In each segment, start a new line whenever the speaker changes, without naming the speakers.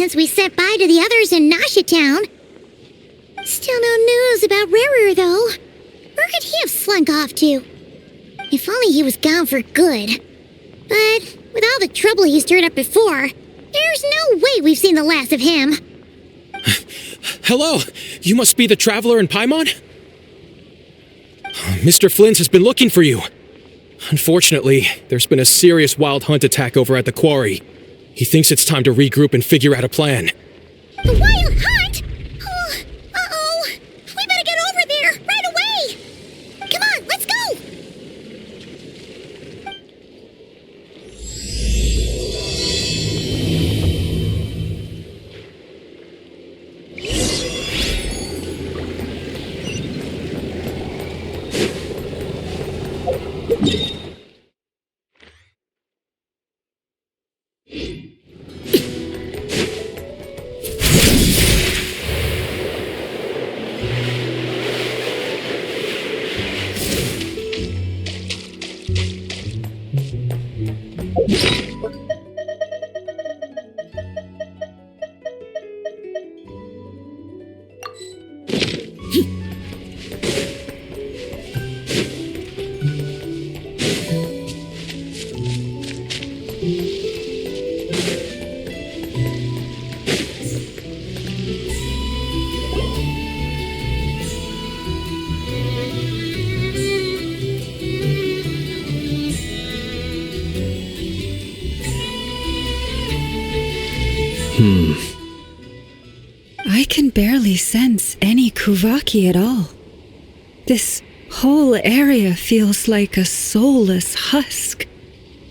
since we set by to the others in Nasha Town. Still no news about Rarer, though. Where could he have slunk off to? If only he was gone for good. But with all the trouble he stirred up before, there's no way we've seen the last of him.
Hello, you must be the traveler in Paimon? Mr. Flynn's has been looking for you. Unfortunately, there's been a serious wild hunt attack over at the quarry. He thinks it's time to regroup and figure out a plan.
The wild hunt? Oh, uh-oh. We better get over there, right away! Come on, let's go!
I can barely sense any Kuvaki at all. This whole area feels like a soulless husk.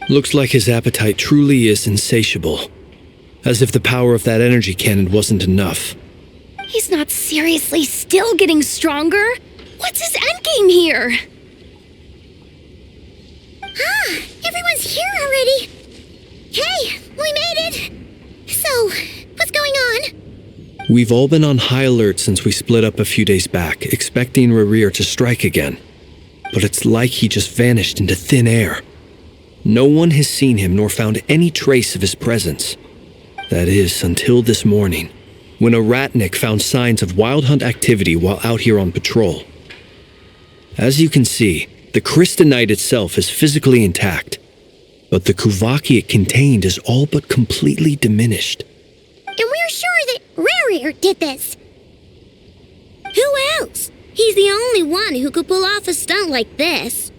Looks like his appetite truly is insatiable. As if the power of that energy cannon wasn't enough.
He's not seriously still getting stronger? What's his endgame here?
Ah, everyone's here already. Hey, we made it. So, what's going on?
We've all been on high alert since we split up a few days back, expecting Rarir to strike again. But it's like he just vanished into thin air. No one has seen him nor found any trace of his presence. That is, until this morning, when a ratnik found signs of wild hunt activity while out here on patrol. As you can see, the crystalline itself is physically intact, but the Kuvaki it contained is all but completely diminished.
And we're sure that Rarir did this.
Who else? He's the only one who could pull off a stunt like this.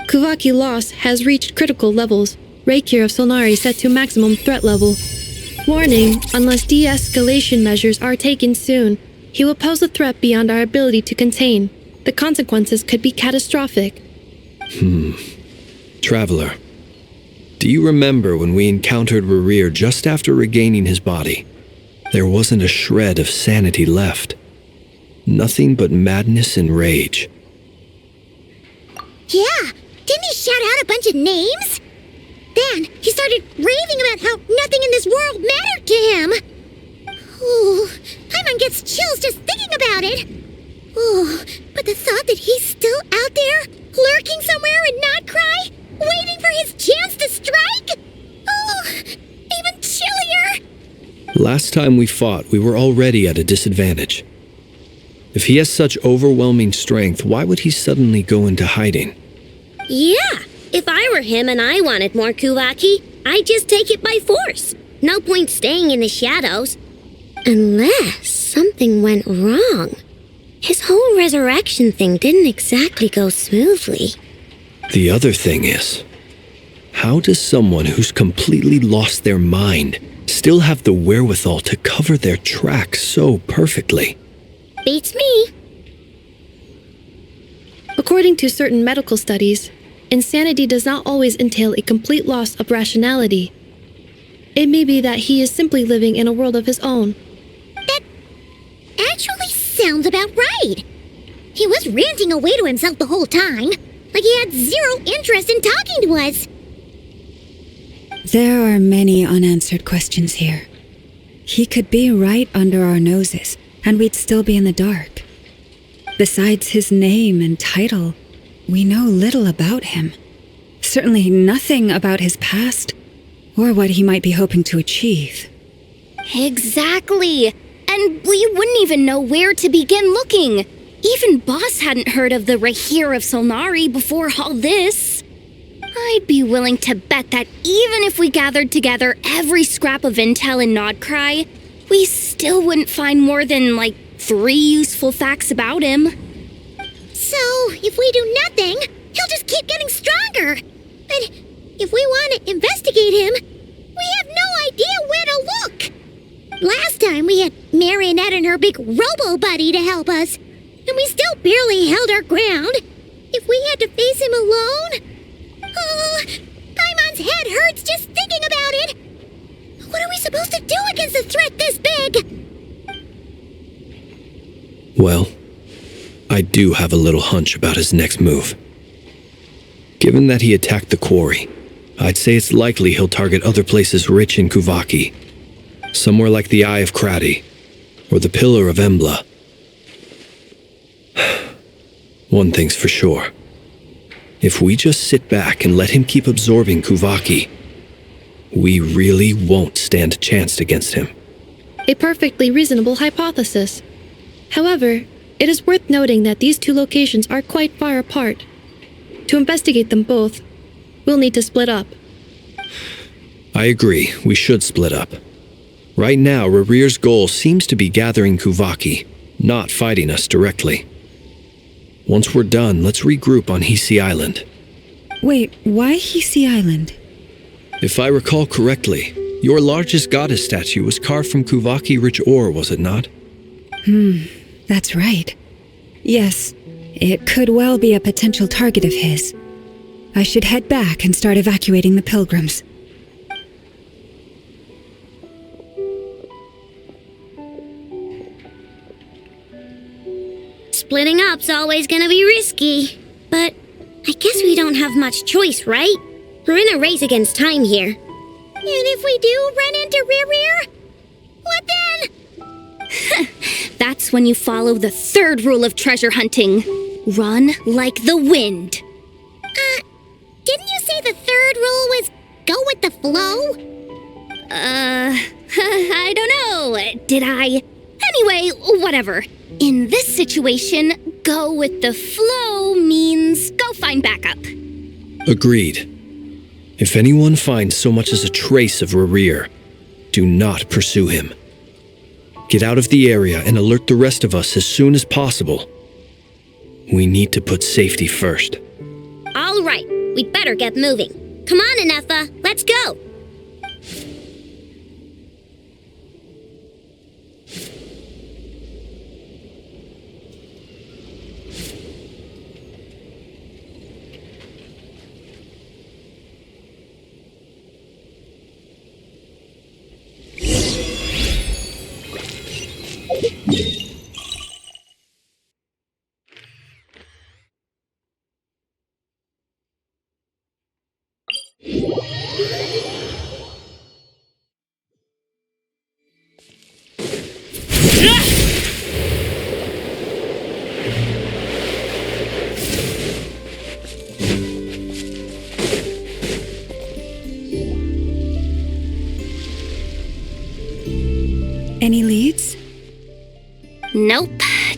Kuvaki loss has reached critical levels. Reikir of Solnari set to maximum threat level. Warning, unless de-escalation measures are taken soon, he will pose a threat beyond our ability to contain. The consequences could be catastrophic.
Traveler, do you remember when we encountered Rarir just after regaining his body? There wasn't a shred of sanity left. Nothing but madness and rage.
Yeah, didn't he shout out a bunch of names? Then he started raving about how nothing in this world mattered to him. Oh, Paimon gets chills just thinking about it. Oh, but the thought that he's still out there, lurking somewhere in Not Cry, waiting for his chance to strike? Oh, even chillier.
Last time we fought, we were already at a disadvantage. If he has such overwhelming strength, why would he suddenly go into hiding?
Yeah, if I were him and I wanted more Kuvaki, I'd just take it by force. No point staying in the shadows. Unless something went wrong. His whole resurrection thing didn't exactly go smoothly.
The other thing is, how does someone who's completely lost their mind still have the wherewithal to cover their tracks so perfectly?
Beats me.
According to certain medical studies, insanity does not always entail a complete loss of rationality. It may be that he is simply living in a world of his own.
That actually sounds about right. He was ranting away to himself the whole time, like he had zero interest in talking to us.
There are many unanswered questions here. He could be right under our noses, and we'd still be in the dark. Besides his name and title, we know little about him. Certainly nothing about his past, or what he might be hoping to achieve.
Exactly. And we wouldn't even know where to begin looking. Even Boss hadn't heard of the Rahir of Solnari before all this. I'd be willing to bet that even if we gathered together every scrap of intel in Nodcry, we still wouldn't find more than, 3 useful facts about him.
So, if we do nothing, he'll just keep getting stronger. And if we want to investigate him, we have no idea where to look. Last time we had Marionette and her big robo-buddy to help us, and we still barely held our ground. If we had to face him alone... Oh, Paimon's head hurts just thinking about it. What are we supposed to do against a threat this big?
Well, I do have a little hunch about his next move. Given that he attacked the quarry, I'd say it's likely he'll target other places rich in Kuvaki. Somewhere like the Eye of Krati, or the Pillar of Embla. One thing's for sure. If we just sit back and let him keep absorbing Kuvaki, we really won't stand a chance against him.
A perfectly reasonable hypothesis. However, it is worth noting that these two locations are quite far apart. To investigate them both, we'll need to split up.
I agree, we should split up. Right now, Rarir's goal seems to be gathering Kuvaki, not fighting us directly. Once we're done, let's regroup on Hisi Island.
Wait, why Hisi Island?
If I recall correctly, your largest goddess statue was carved from Kuvaki-rich ore, was it not?
That's right. Yes, it could well be a potential target of his. I should head back and start evacuating the pilgrims.
Splitting up's always gonna be risky. But I guess we don't have much choice, right? We're in a race against time here.
And if we do run into Rarir, what then?
That's when you follow the 3rd rule of treasure hunting. Run like the wind.
Didn't you say the 3rd rule was go with the flow?
I don't know. Did I? Anyway, whatever. In this situation, go with the flow means go find backup.
Agreed. If anyone finds so much as a trace of Rarir, do not pursue him. Get out of the area and alert the rest of us as soon as possible. We need to put safety first.
All right, we'd better get moving. Come on, Anefa, let's go.
Any leads?
Nope.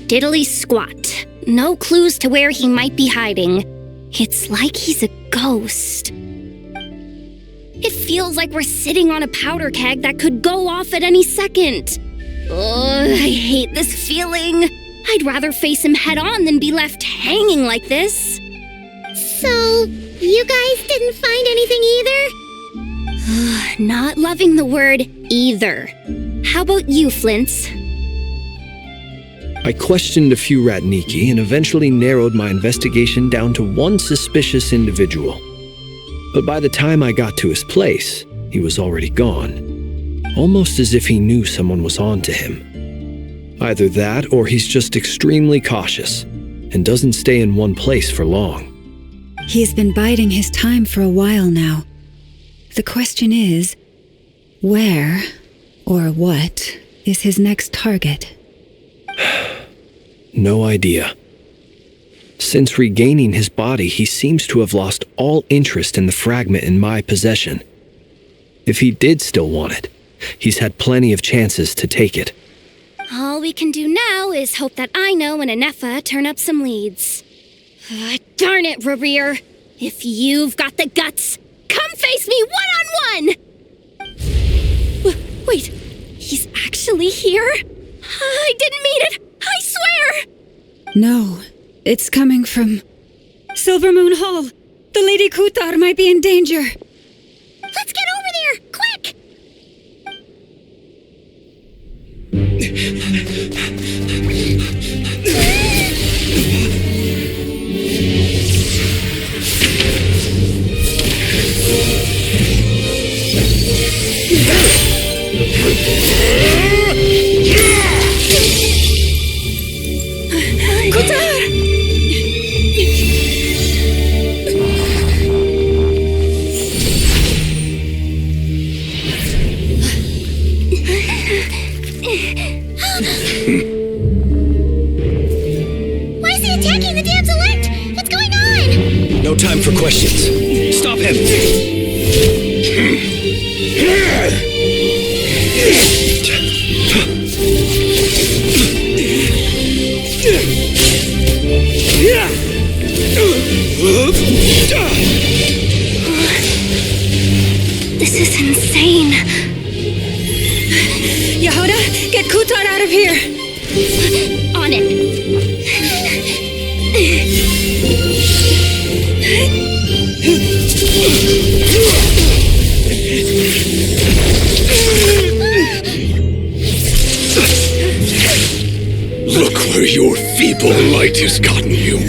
Diddly squat. No clues to where he might be hiding. It's like he's a ghost. It feels like we're sitting on a powder keg that could go off at any second. Ugh, I hate this feeling. I'd rather face him head on than be left hanging like this.
So, you guys didn't find anything either?
Not loving the word either. How about you, Flint's?
I questioned a few Ratniki and eventually narrowed my investigation down to one suspicious individual. But by the time I got to his place, he was already gone. Almost as if he knew someone was on to him. Either that or he's just extremely cautious and doesn't stay in one place for long.
He's been biding his time for a while now. The question is, where or what is his next target?
No idea. Since regaining his body, he seems to have lost all interest in the fragment in my possession. If he did still want it, He's had plenty of chances to take it.
All we can do now is hope that Ino and Anefa turn up some leads. Darn it, Rerir. If you've got the guts, come face me one-on-one! Wait, he's actually here? I didn't mean it! I swear!
No, it's coming from Silver Moon Hall. The Lady Kutar might be in danger.
Let's get over there, quick! Why is he attacking the damsel elect? What's going on?
No time for questions. Stop him!
This is insane.
Yehoda, get Kutar out of here!
On it.
Look where your feeble light has gotten you.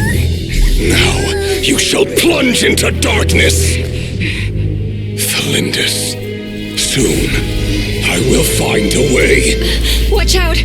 Now you shall plunge into darkness. Felindus, soon I will find a way.
Watch out!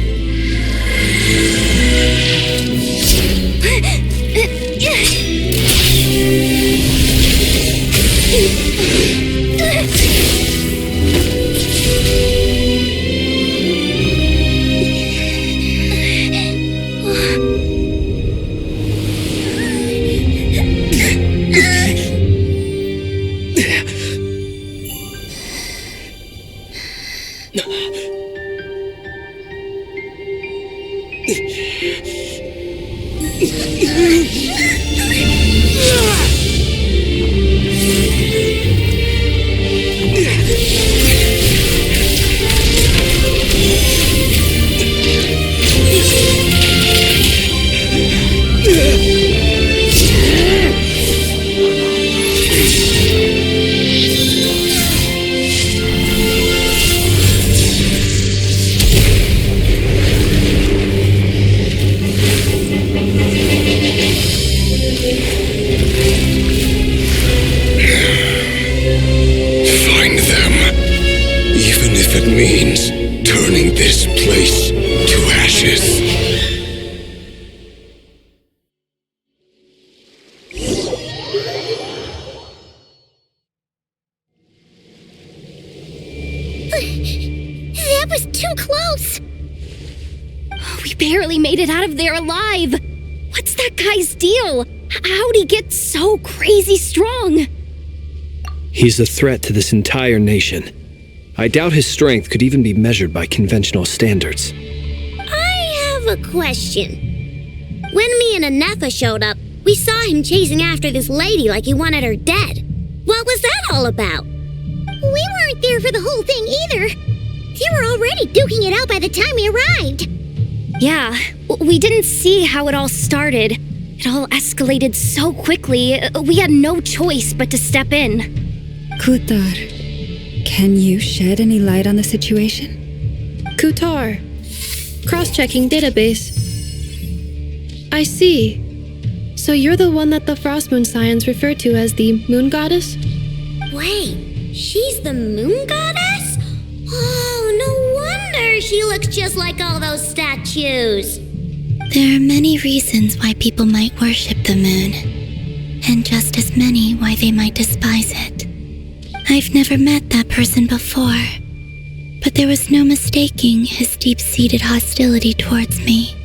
That was too close!
We barely made it out of there alive. What's that guy's deal? How'd he get so crazy strong?
He's a threat to this entire nation. I doubt his strength could even be measured by conventional standards.
I have a question. When me and Anefa showed up, we saw him chasing after this lady like he wanted her dead. What was that all about?
We weren't there for the whole thing either. They were already duking it out by the time we arrived.
Yeah, we didn't see how it all started. It all escalated so quickly, we had no choice but to step in.
Kutar, can you shed any light on the situation?
Kutar. Cross-checking database. I see. So you're the one that the Frost Moon Scions refer to as the Moon Goddess?
Wait, she's the moon goddess? Oh, no wonder she looks just like all those statues.
There are many reasons why people might worship the moon, and just as many why they might despise it. I've never met that person before, but there was no mistaking his deep-seated hostility towards me.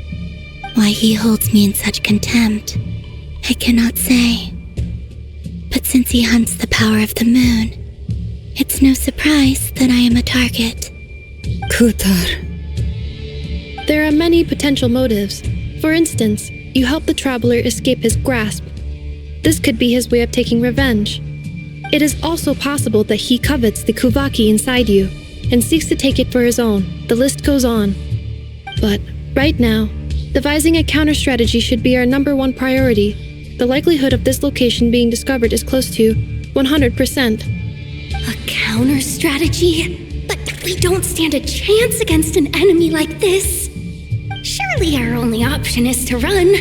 Why he holds me in such contempt, I cannot say. But since he hunts the power of the moon, it's no surprise that I am a target.
Kutar.
There are many potential motives. For instance, you help the traveler escape his grasp. This could be his way of taking revenge. It is also possible that he covets the Kuvaki inside you and seeks to take it for his own. The list goes on. But right now, devising a counter strategy should be our number one priority. The likelihood of this location being discovered is close to 100%.
A counter strategy? But we don't stand a chance against an enemy like this. Surely our only option is to run.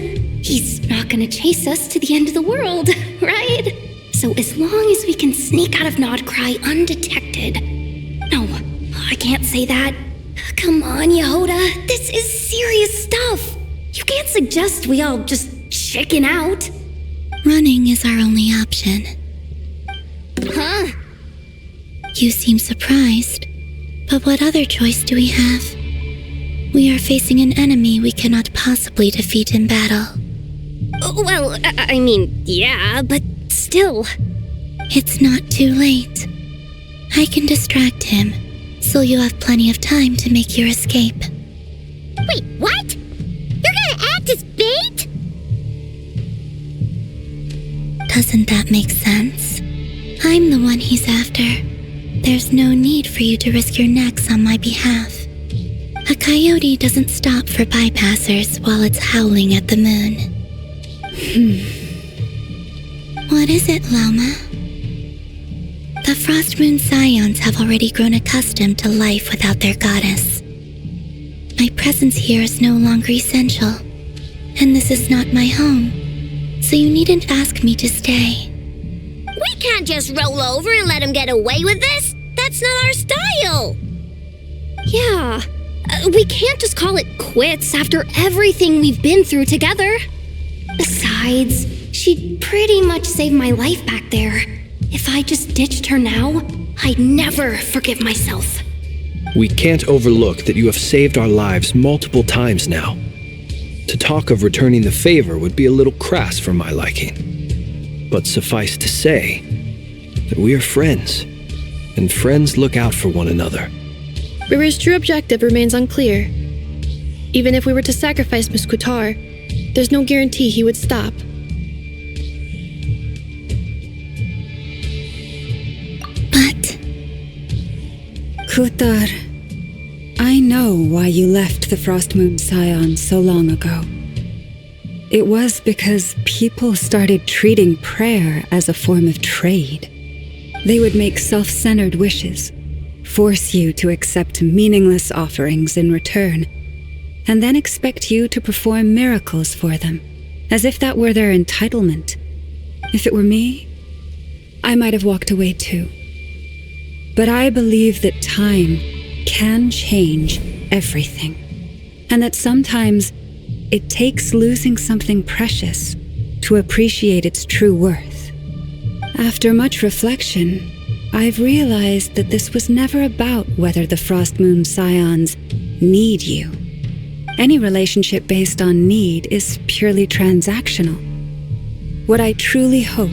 He's not gonna chase us to the end of the world, right? So as long as we can sneak out of Nodcry undetected. No, I can't say that. Come on, Yehoda, this is serious stuff. You can't suggest we all just chicken out.
Running is our only option.
Huh?
You seem surprised. But what other choice do we have? We are facing an enemy we cannot possibly defeat in battle.
Well, I mean, yeah, but still.
It's not too late. I can distract him, so you have plenty of time to make your escape.
Wait, what? You're gonna act as bait?
Doesn't that make sense? I'm the one he's after. There's no need for you to risk your necks on my behalf. A coyote doesn't stop for bypassers while it's howling at the moon. What is it, Lama? The Frost Moon Scions have already grown accustomed to life without their goddess. My presence here is no longer essential, and this is not my home, so you needn't ask me to stay.
We can't just roll over and let him get away with this. That's not our style.
Yeah, we can't just call it quits after everything we've been through together. Besides, she'd pretty much saved my life back there. If I just ditched her now, I'd never forgive myself.
We can't overlook that you have saved our lives multiple times now. To talk of returning the favor would be a little crass for my liking. But suffice to say that we are friends, and friends look out for one another.
Rira's true objective remains unclear. Even if we were to sacrifice Miss Kutar, there's no guarantee he would stop.
But
Kutar, I know why you left the Frost Moon Scions so long ago. It was because people started treating prayer as a form of trade. They would make self-centered wishes, force you to accept meaningless offerings in return, and then expect you to perform miracles for them, as if that were their entitlement. If it were me, I might have walked away too. But I believe that time can change everything, and that sometimes it takes losing something precious to appreciate its true worth. After much reflection, I've realized that this was never about whether the Frost Moon Scions need you. Any relationship based on need is purely transactional. What I truly hope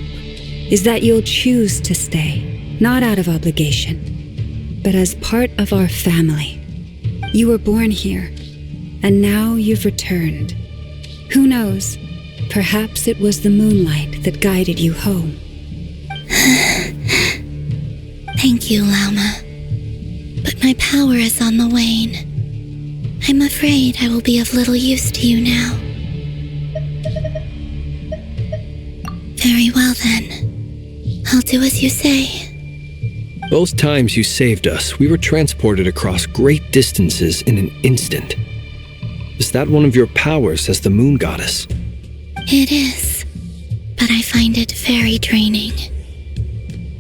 is that you'll choose to stay, not out of obligation, but as part of our family. You were born here, and now you've returned. Who knows? Perhaps it was the moonlight that guided you home.
thank you, Lama. But my power is on the wane. I'm afraid I will be of little use to you now. Very well then. I'll do as you say.
Both times you saved us, we were transported across great distances in an instant. Is that one of your powers as the moon goddess?
It is, but I find it very draining.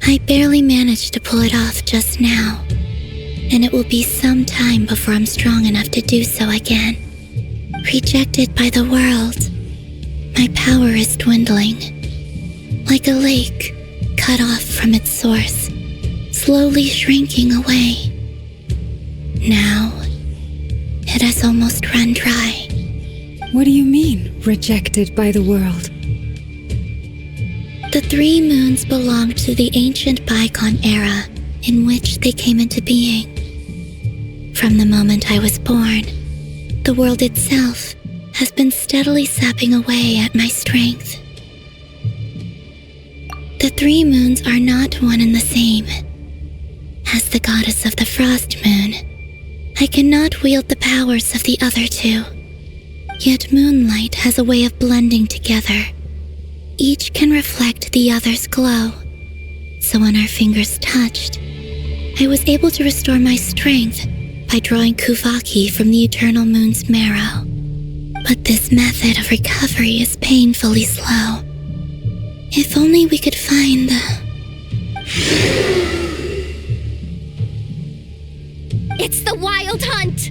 I barely managed to pull it off just now, and it will be some time before I'm strong enough to do so again. Rejected by the world, my power is dwindling. Like a lake cut off from its source, slowly shrinking away. Now, it has almost run dry.
What do you mean, rejected by the world?
The 3 moons belonged to the ancient bygone era in which they came into being. From the moment I was born, the world itself has been steadily sapping away at my strength. The 3 moons are not one and the same. As the goddess of the frost moon, I cannot wield the powers of the other 2. Yet moonlight has a way of blending together. Each can reflect the other's glow. So when our fingers touched, I was able to restore my strength by drawing Kuvaki from the eternal moon's marrow. But this method of recovery is painfully slow. If only we could find the...
It's the Wild Hunt!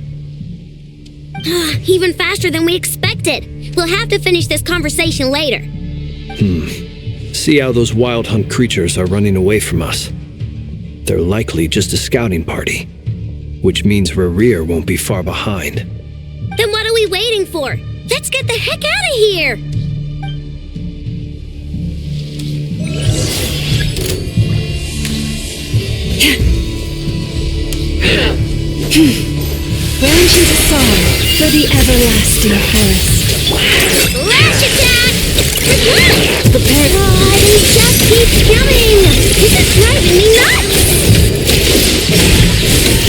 Even faster than we expected. We'll have to finish this conversation later.
See how those Wild Hunt creatures are running away from us. They're likely just a scouting party, which means Rerir won't be far behind.
Then what are we waiting for? Let's get the heck out of here!
Branches a song for the everlasting forest.
Lash attack!
Prepare.
It just keeps coming! This is driving me nuts!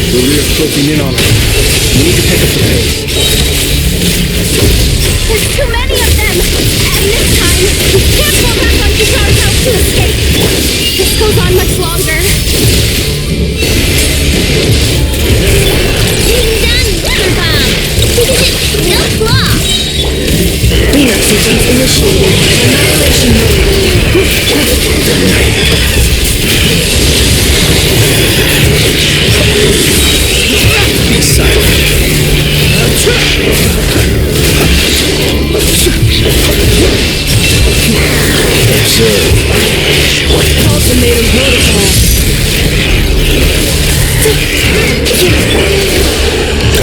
Rerir's closing in on us. We need to pick up the pace.
There's too many of them! And this time, we can't fall back on Guitar's house to escape! This goes on much longer. Ding dong water bomb! No claw!
Beer sequence initiated. Annihilation
Be silent. Observe.
Ultimatum protocol.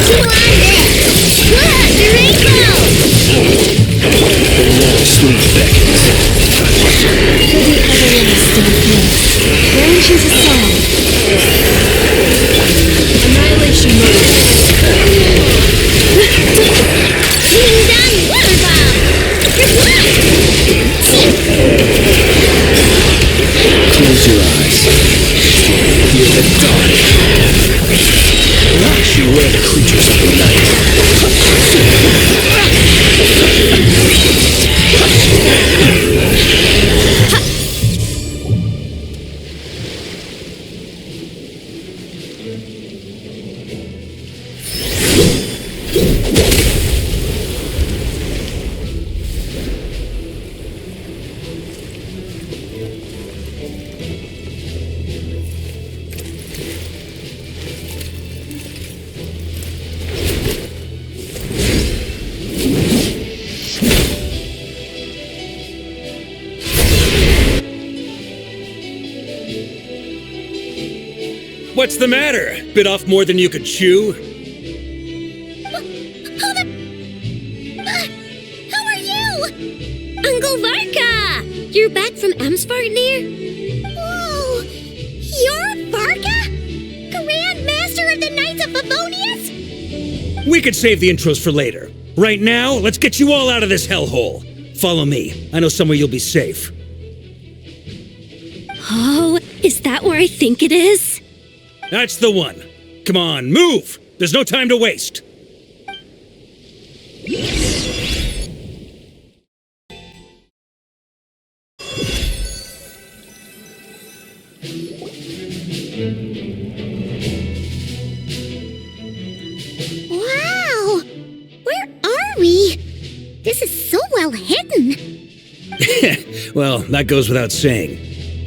Come on there! Look, the rainbow!
Sleep beckons.
For the everlasting forest. Branches a song. Annihilation mode.
Ding dong water bomb!
Close your eyes. Feel the dark. Watch you wear the creatures of the night.
What's the matter? Bit off more than you could chew?
How are you? Uncle Varka! You're back from Amsvartnir? Whoa! You're Varka? Grand Master of the Knights of Favonius?
We could save the intros for later. Right now, let's get you all out of this hellhole. Follow me. I know somewhere you'll be safe.
Oh, is that where I think it is?
That's the one. Come on, move! There's no time to waste.
Wow! Where are we? This is so well hidden.
Well, that goes without saying.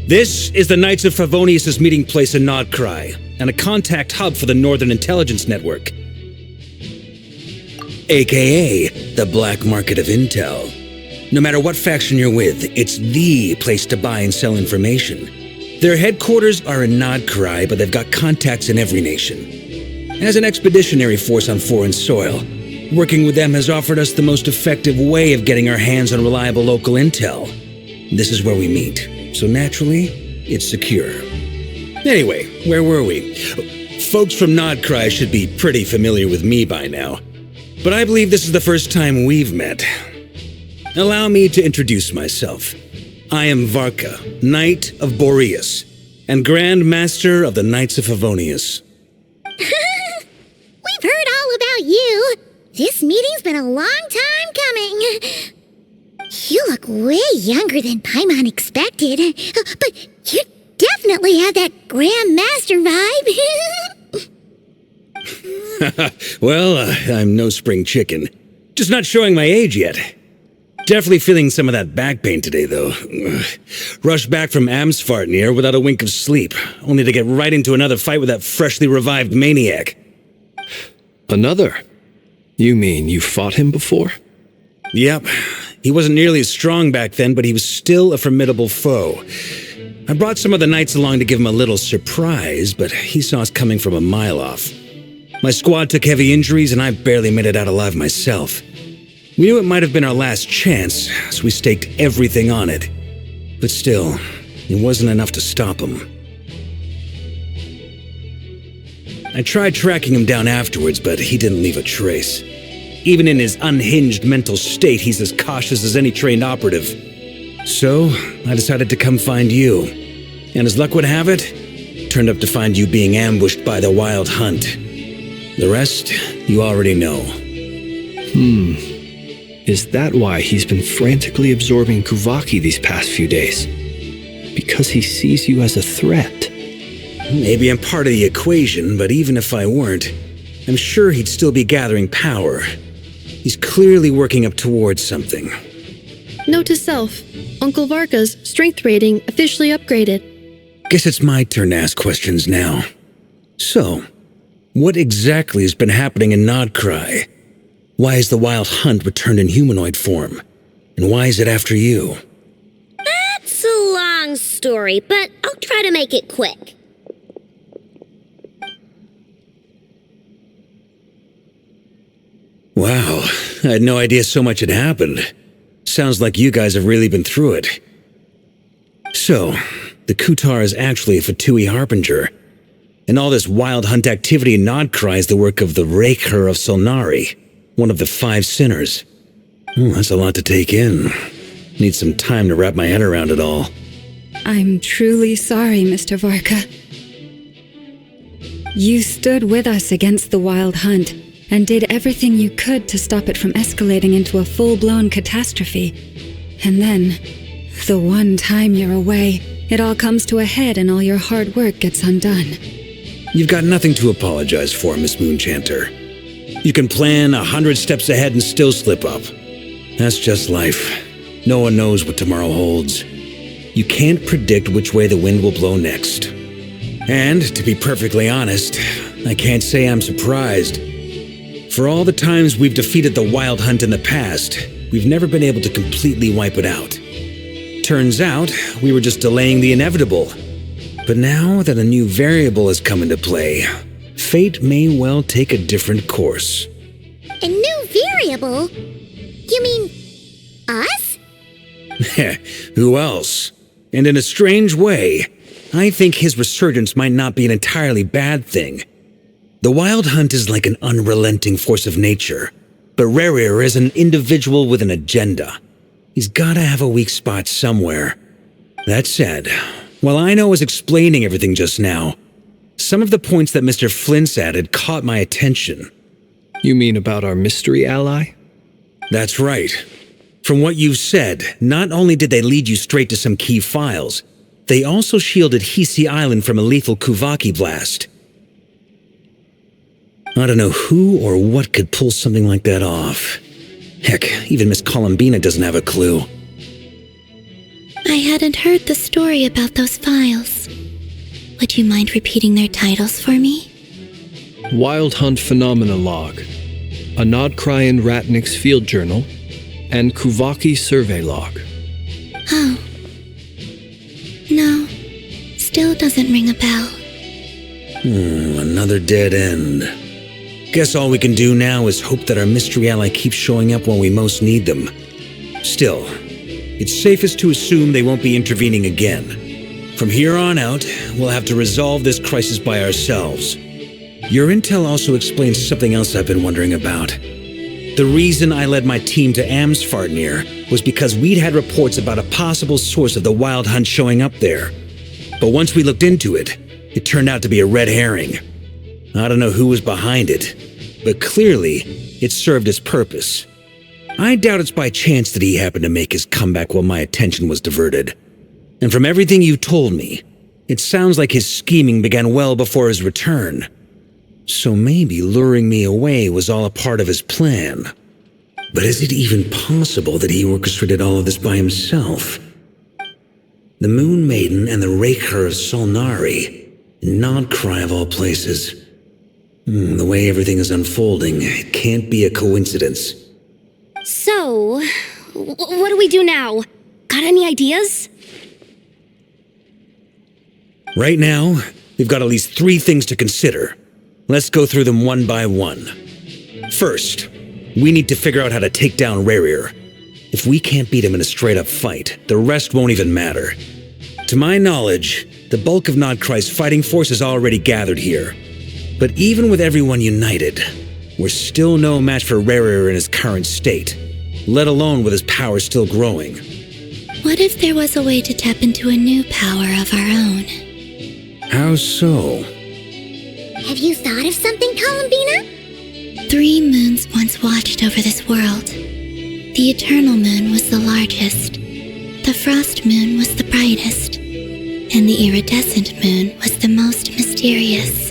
This is the Knights of Favonius' meeting place in Nodcry, and a contact hub for the Northern Intelligence Network. AKA, the black market of intel. No matter what faction you're with, it's the place to buy and sell information. Their headquarters are in Nodcry, but they've got contacts in every nation. As an expeditionary force on foreign soil, working with them has offered us the most effective way of getting our hands on reliable local intel. This is where we meet. So naturally, it's secure. Anyway, where were we? Folks from Nodcry should be pretty familiar with me by now, but I believe this is the first time we've met. Allow me to introduce myself. I am Varka, Knight of Boreas, and Grand Master of the Knights of Favonius.
We've heard all about you. This meeting's been a long time coming. You look way younger than Paimon expected, but you definitely have that Grand Master vibe.
Well, I'm no spring chicken. Just not showing my age yet. Definitely feeling some of that back pain today, though. Rushed back from Amsfartnir without a wink of sleep, only to get right into another fight with that freshly revived maniac.
Another? You mean you fought him before?
Yep. He wasn't nearly as strong back then, but he was still a formidable foe. I brought some of the knights along to give him a little surprise, but he saw us coming from a mile off. My squad took heavy injuries, and I barely made it out alive myself. We knew it might have been our last chance, so we staked everything on it. But still, it wasn't enough to stop him. I tried tracking him down afterwards, but he didn't leave a trace. Even in his unhinged mental state, he's as cautious as any trained operative. So, I decided to come find you. And as luck would have it, turned up to find you being ambushed by the Wild Hunt. The rest, you already know.
Is that why he's been frantically absorbing Kuvaki these past few days? Because he sees you as a threat?
Maybe I'm part of the equation, but even if I weren't, I'm sure he'd still be gathering power. He's clearly working up towards something.
Note to self, Uncle Varka's strength rating officially upgraded.
Guess it's my turn to ask questions now. So, what exactly has been happening in Nodcry? Why is the Wild Hunt returned in humanoid form? And why is it after you?
That's a long story, but I'll try to make it quick.
Wow, I had no idea so much had happened. Sounds like you guys have really been through it. So, the Kutar is actually a Fatui Harbinger, and all this Wild Hunt activity in Nodcry is the work of the Raker of Solnari, one of the 5 sinners. That's a lot to take in. Need some time to wrap my head around it all.
I'm truly sorry, Mr. Varka. You stood with us against the Wild Hunt and did everything you could to stop it from escalating into a full-blown catastrophe. And then, the one time you're away, it all comes to a head and all your hard work gets undone.
You've got nothing to apologize for, Miss Moonchanter. You can plan 100 steps ahead and still slip up. That's just life. No one knows what tomorrow holds. You can't predict which way the wind will blow next. And, to be perfectly honest, I can't say I'm surprised. For all the times we've defeated the Wild Hunt in the past, we've never been able to completely wipe it out. Turns out, we were just delaying the inevitable. But now that a new variable has come into play, fate may well take a different course.
A new variable? You mean us?
Who else? And in a strange way, I think his resurgence might not be an entirely bad thing. The Wild Hunt is like an unrelenting force of nature, but Rerir is an individual with an agenda. He's gotta have a weak spot somewhere. That said, while I was explaining everything just now, some of the points that Mr. Flint's added caught my attention.
You mean about our mystery ally?
That's right. From what you've said, not only did they lead you straight to some key files, they also shielded Hisi Island from a lethal Kuvaki blast. I don't know who or what could pull something like that off. Heck, even Miss Columbina doesn't have a clue.
I hadn't heard the story about those files. Would you mind repeating their titles for me?
Wild Hunt Phenomena Log, a Nodcryan Ratnik's Field Journal, and Kuvaki Survey Log.
Oh. No, still doesn't ring a bell.
Another dead end. Guess all we can do now is hope that our mystery ally keeps showing up when we most need them. Still, it's safest to assume they won't be intervening again. From here on out, we'll have to resolve this crisis by ourselves. Your intel also explains something else I've been wondering about. The reason I led my team to Amsfarnir was because we'd had reports about a possible source of the wild hunt showing up there. But once we looked into it, it turned out to be a red herring. I don't know who was behind it, but clearly it served its purpose. I doubt it's by chance that he happened to make his comeback while my attention was diverted. And from everything you told me, it sounds like his scheming began well before his return. So maybe luring me away was all a part of his plan. But is it even possible that he orchestrated all of this by himself? The Moon Maiden and the Raker of Solnari, Nodcry of all places. The way everything is unfolding, it can't be a coincidence.
So, what do we do now? Got any ideas?
Right now, we've got at least 3 things to consider. Let's go through them one by one. First, we need to figure out how to take down Rerir. If we can't beat him in a straight-up fight, the rest won't even matter. To my knowledge, the bulk of Nodcry's fighting force is already gathered here. But even with everyone united, we're still no match for Rerir in his current state, let alone with his power still growing.
What if there was a way to tap into a new power of our own?
How so?
Have you thought of something, Columbina?
3 moons once watched over this world. The Eternal Moon was the largest, the Frost Moon was the brightest, and the Iridescent Moon was the most mysterious.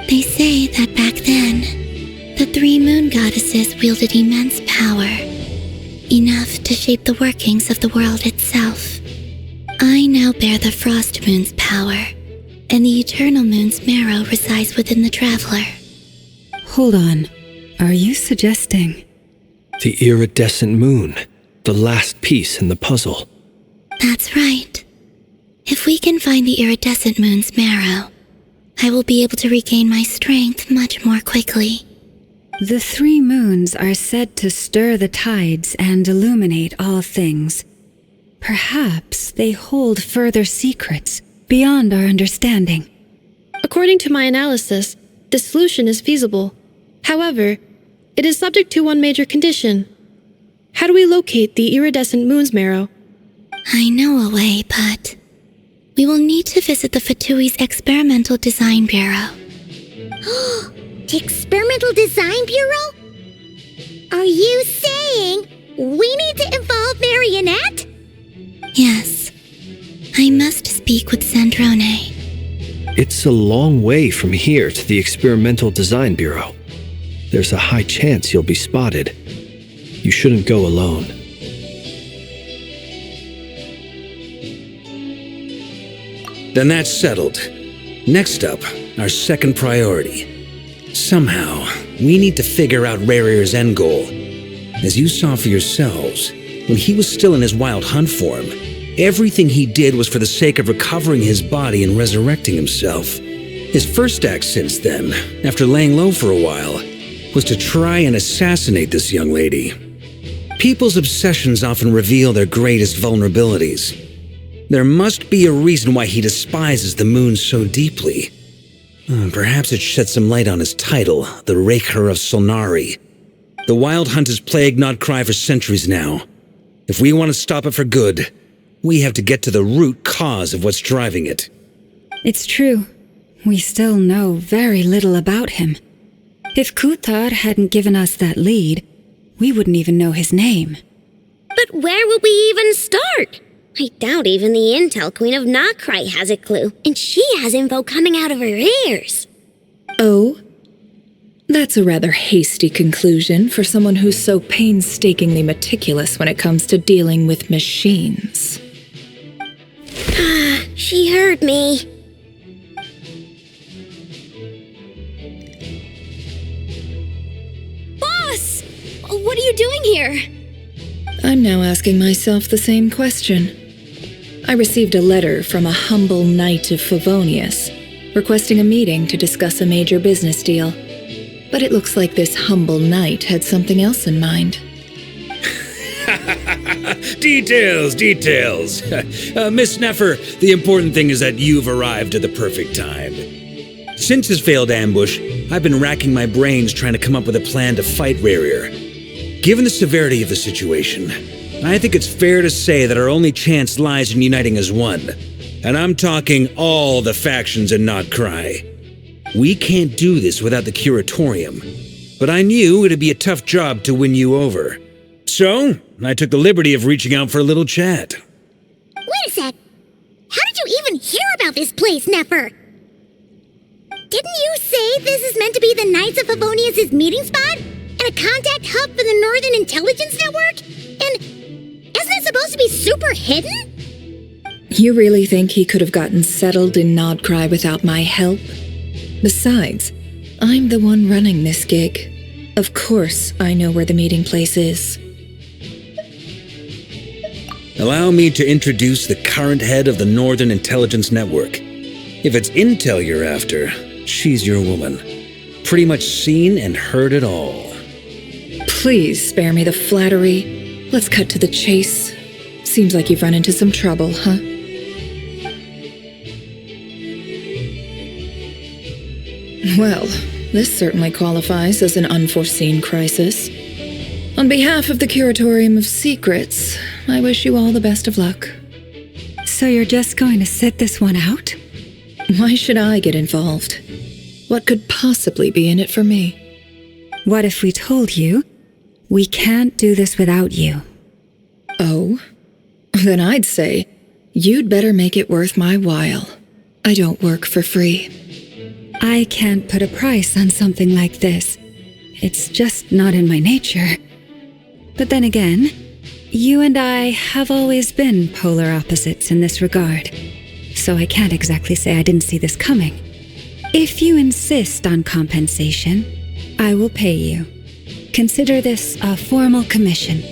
They say that back then, the 3 moon goddesses wielded immense power, enough to shape the workings of the world itself. I now bear the Frost Moon's power, and the Eternal Moon's marrow resides within the Traveler.
Hold on. Are you suggesting?
The iridescent moon, the last piece in the puzzle.
That's right. If we can find the Iridescent Moon's marrow, I will be able to regain my strength much more quickly.
The 3 moons are said to stir the tides and illuminate all things. Perhaps they hold further secrets beyond our understanding.
According to my analysis, this solution is feasible. However, it is subject to one major condition. How do we locate the iridescent moon's marrow?
I know a way, but we will need to visit the Fatui's Experimental Design Bureau.
The Experimental Design Bureau? Are you saying we need to involve Marionette?
Yes. I must speak with Sandrone.
It's a long way from here to the Experimental Design Bureau. There's a high chance you'll be spotted. You shouldn't go alone.
Then that's settled. Next up, our second priority. Somehow, we need to figure out Rerir's end goal. As you saw for yourselves, when he was still in his wild hunt form, everything he did was for the sake of recovering his body and resurrecting himself. His first act since then, after laying low for a while, was to try and assassinate this young lady. People's obsessions often reveal their greatest vulnerabilities. There must be a reason why he despises the moon so deeply. Perhaps it sheds some light on his title, the Raker of Solnari. The Wild Hunt has plagued Nodcry for centuries now. If we want to stop it for good, we have to get to the root cause of what's driving it.
It's true. We still know very little about him. If Kuthar hadn't given us that lead, we wouldn't even know his name.
But where would we even start? I doubt even the Intel Queen of Nodcry has a clue, and she has info coming out of her ears.
Oh? That's a rather hasty conclusion for someone who's so painstakingly meticulous when it comes to dealing with machines.
She heard me.
Boss! What are you doing here?
I'm now asking myself the same question. I received a letter from a humble knight of Favonius, requesting a meeting to discuss a major business deal. But it looks like this humble knight had something else in mind.
Details. Miss Sneffer, the important thing is that you've arrived at the perfect time. Since his failed ambush, I've been racking my brains trying to come up with a plan to fight Rerir. Given the severity of the situation, I think it's fair to say that our only chance lies in uniting as one. And I'm talking all the factions in Nodcry. We can't do this without the Curatorium, but I knew it'd be a tough job to win you over. So, I took the liberty of reaching out for a little chat.
Wait a sec. How did you even hear about this place, Nefer? Didn't you say this is meant to be the Knights of Favonius' meeting spot? And a contact hub for the Northern Intelligence Network? And isn't it supposed to be super hidden?
You really think he could have gotten settled in Nodcry without my help? Besides, I'm the one running this gig. Of course I know where the meeting place is.
Allow me to introduce the current head of the Northern Intelligence Network. If it's intel you're after, she's your woman. Pretty much seen and heard it all.
Please spare me the flattery. Let's cut to the chase. Seems like you've run into some trouble, huh? Well, this certainly qualifies as an unforeseen crisis. On behalf of the Curatorium of Secrets, I wish you all the best of luck.
So you're just going to sit this one out?
Why should I get involved? What could possibly be in it for me?
What if we told you we can't do this without you?
Oh? Then I'd say you'd better make it worth my while. I don't work for free.
I can't put a price on something like this. It's just not in my nature. But then again, you and I have always been polar opposites in this regard. So I can't exactly say I didn't see this coming. If you insist on compensation, I will pay you. Consider this a formal commission.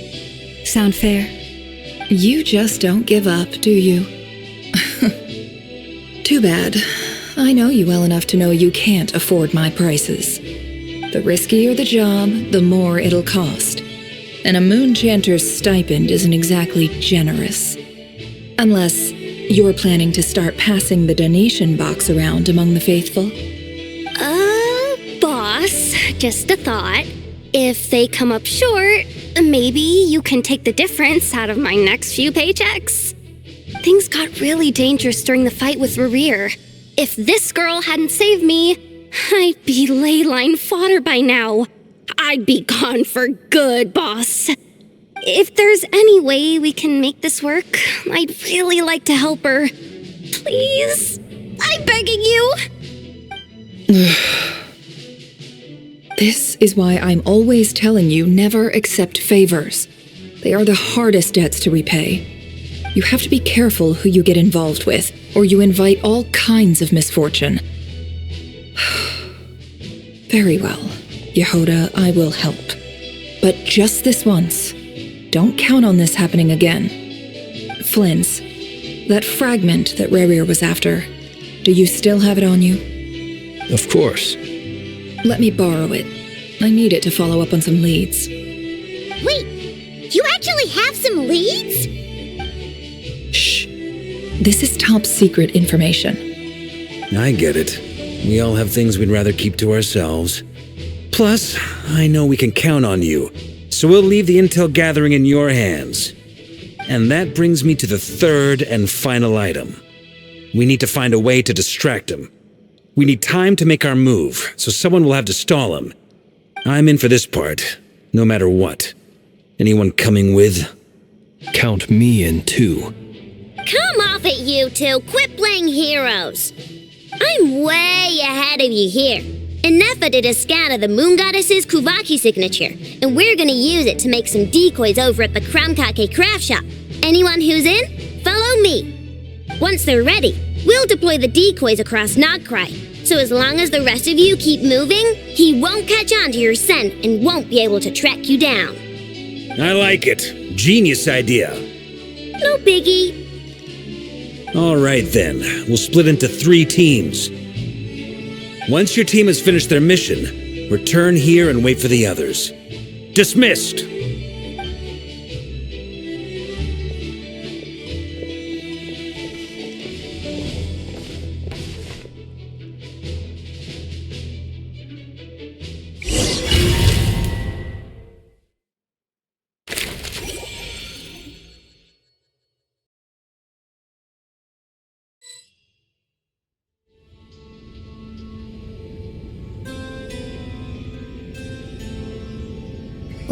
Sound fair?
You just don't give up, do you? Too bad. I know you well enough to know you can't afford my prices. The riskier the job, the more it'll cost. And a Moonchanter's stipend isn't exactly generous. Unless you're planning to start passing the donation box around among the faithful.
Boss, just a thought. If they come up short, maybe you can take the difference out of my next few paychecks. Things got really dangerous during the fight with Rerir. If this girl hadn't saved me, I'd be ley line fodder by now. I'd be gone for good, boss. If there's any way we can make this work, I'd really like to help her. Please? I'm begging you.
This is why I'm always telling you never accept favors. They are the hardest debts to repay. You have to be careful who you get involved with, or you invite all kinds of misfortune. Very well, Yehoda, I will help. But just this once. Don't count on this happening again. Flynn's, that fragment that Rerir was after, do you still have it on you?
Of course.
Let me borrow it. I need it to follow up on some leads.
Wait, you actually have some leads?
Shh. This is top secret information.
I get it. We all have things we'd rather keep to ourselves. Plus, I know we can count on you, so we'll leave the intel gathering in your hands. And that brings me to the third and final item. We need to find a way to distract him. We need time to make our move, so someone will have to stall him. I'm in for this part, no matter what. Anyone coming with?
Count me in too.
Come off it, you two. Quit playing heroes. I'm way ahead of you here. Nefa did a scan of the Moon Goddess's Kuvaki signature, and we're gonna use it to make some decoys over at the Kramkake craft shop. Anyone who's in, follow me. Once they're ready, we'll deploy the decoys across Nodcry. So as long as the rest of you keep moving, he won't catch on to your scent and won't be able to track you down.
I like it. Genius idea.
No biggie.
All right then, we'll split into 3 teams. Once your team has finished their mission, return here and wait for the others. Dismissed!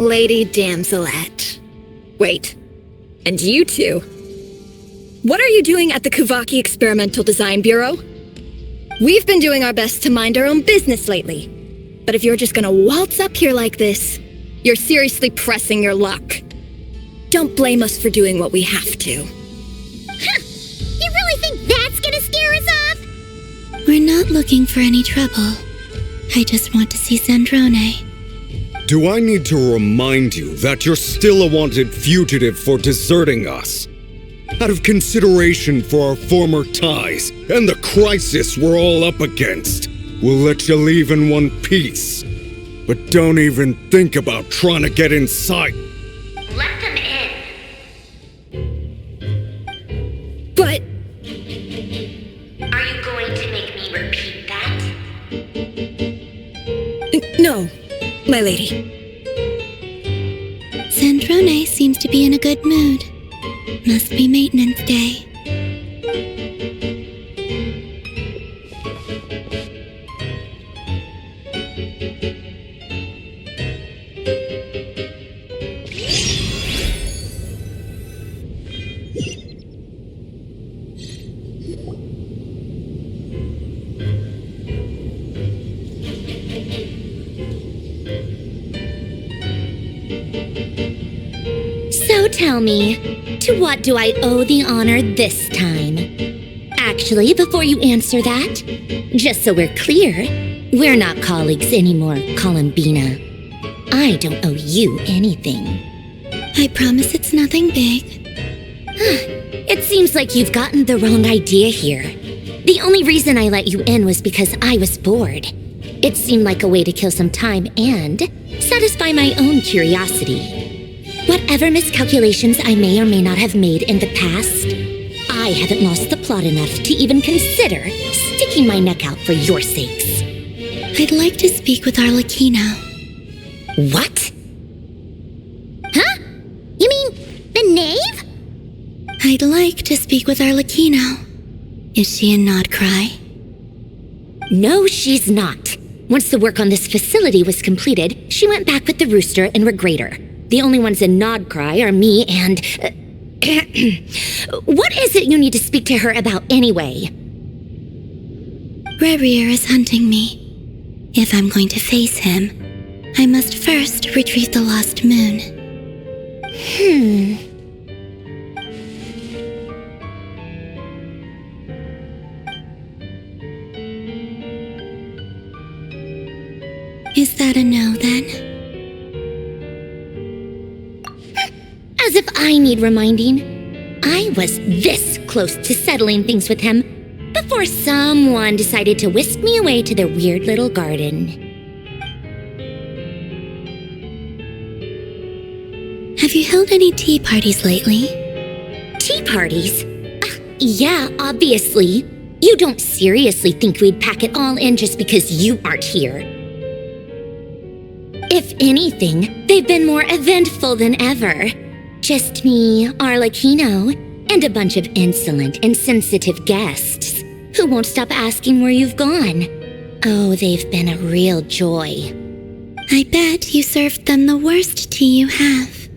Lady Damselette. Wait, and you two? What are you doing at the Kuvaki Experimental Design Bureau? We've been doing our best to mind our own business lately. But if you're just gonna waltz up here like this, you're seriously pressing your luck. Don't blame us for doing what we have to.
Huh. You really think that's gonna scare us off?
We're not looking for any trouble. I just want to see Zandrone.
Do I need to remind you that you're still a wanted fugitive for deserting us? Out of consideration for our former ties and the crisis we're all up against, we'll let you leave in one piece. But don't even think about trying to get inside.
Let them in.
But...
Are you going to make me repeat that?
No, my lady.
Zandrone seems to be in a good mood. Must be maintenance day.
So tell me, to what do I owe the honor this time? Actually, before you answer that, just so we're clear, we're not colleagues anymore, Columbina. I don't owe you anything.
I promise it's nothing big.
It seems like you've gotten the wrong idea here. The only reason I let you in was because I was bored. It seemed like a way to kill some time and satisfy my own curiosity. Whatever miscalculations I may or may not have made in the past, I haven't lost the plot enough to even consider sticking my neck out for your sakes.
I'd like to speak with Arlecchino.
What?
Huh? You mean the knave?
I'd like to speak with Arlecchino. Is she in Nodcry?
No, she's not. Once the work on this facility was completed, she went back with the rooster and Regrator. The only ones in Nodcry are me and... What is it you need to speak to her about anyway?
Rerir is hunting me. If I'm going to face him, I must first retrieve the lost moon. Is that a no, then?
As if I need reminding. I was this close to settling things with him before someone decided to whisk me away to their weird little garden.
Have you held any tea parties lately?
Tea parties? Yeah, obviously. You don't seriously think we'd pack it all in just because you aren't here. If anything, they've been more eventful than ever. Just me, Arlecchino, and a bunch of insolent, insensitive guests who won't stop asking where you've gone. Oh, they've been a real joy.
I bet you served them the worst tea you have.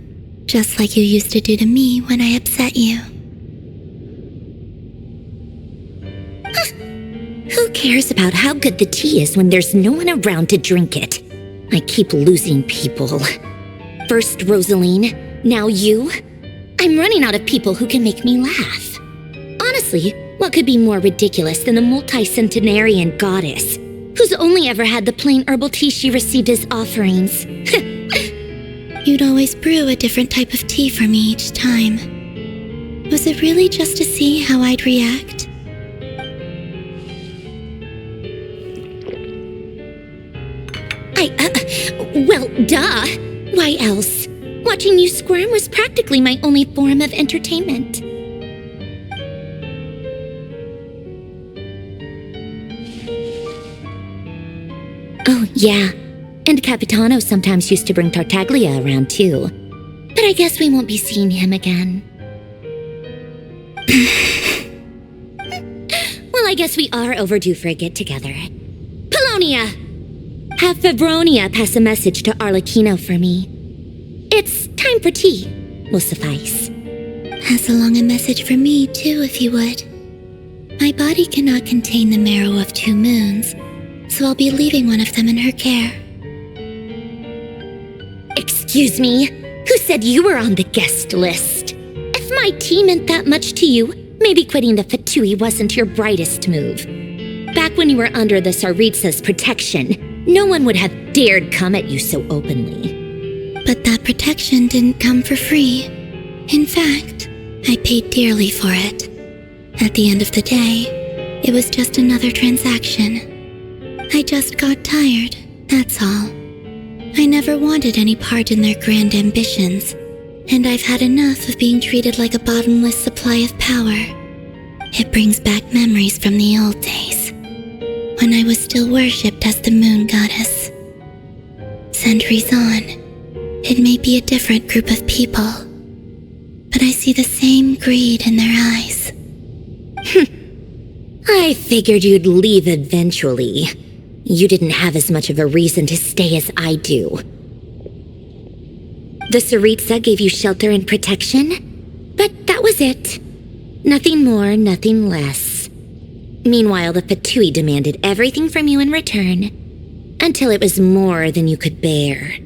Just like you used to do to me when I upset you.
Who cares about how good the tea is when there's no one around to drink it? I keep losing people. First Rosaline, now you. I'm running out of people who can make me laugh. Honestly, what could be more ridiculous than the multi-centenarian goddess, who's only ever had the plain herbal tea she received as offerings?
You'd always brew a different type of tea for me each time. Was it really just to see how I'd react?
Well, duh. Why else? Watching you squirm was practically my only form of entertainment. Oh, yeah. And Capitano sometimes used to bring Tartaglia around, too. But I guess we won't be seeing him again. Well, I guess we are overdue for a get-together. Polonia! Have Febronia pass a message to Arlecchino for me.
It's time for tea. Will suffice.
Pass along a message for me, too, if you would. My body cannot contain the marrow of 2 moons, so I'll be leaving one of them in her care.
Excuse me? Who said you were on the guest list? If my tea meant that much to you, maybe quitting the Fatui wasn't your brightest move. Back when you were under the Tsaritsa's protection, no one would have dared come at you so openly.
But that protection didn't come for free. In fact, I paid dearly for it. At the end of the day, it was just another transaction. I just got tired, that's all. I never wanted any part in their grand ambitions, and I've had enough of being treated like a bottomless supply of power. It brings back memories from the old days, when I was still worshipped as the moon goddess. Centuries on, it may be a different group of people, but I see the same greed in their eyes.
I figured you'd leave eventually. You didn't have as much of a reason to stay as I do. The Tsaritsa gave you shelter and protection, but that was it. Nothing more, nothing less. Meanwhile, the Fatui demanded everything from you in return, until it was more than you could bear.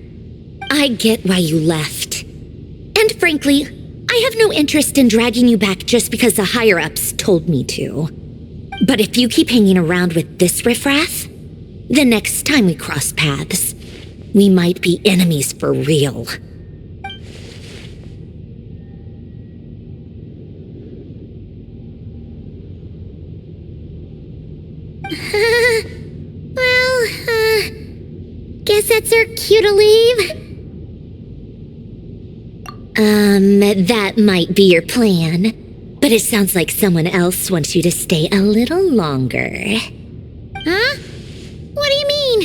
I get why you left. And frankly, I have no interest in dragging you back just because the higher-ups told me to. But if you keep hanging around with this riffraff, the next time we cross paths, we might be enemies for real. Guess that's our cue to leave. That might be your plan, but it sounds like someone else wants you to stay a little longer. Huh? What do you mean?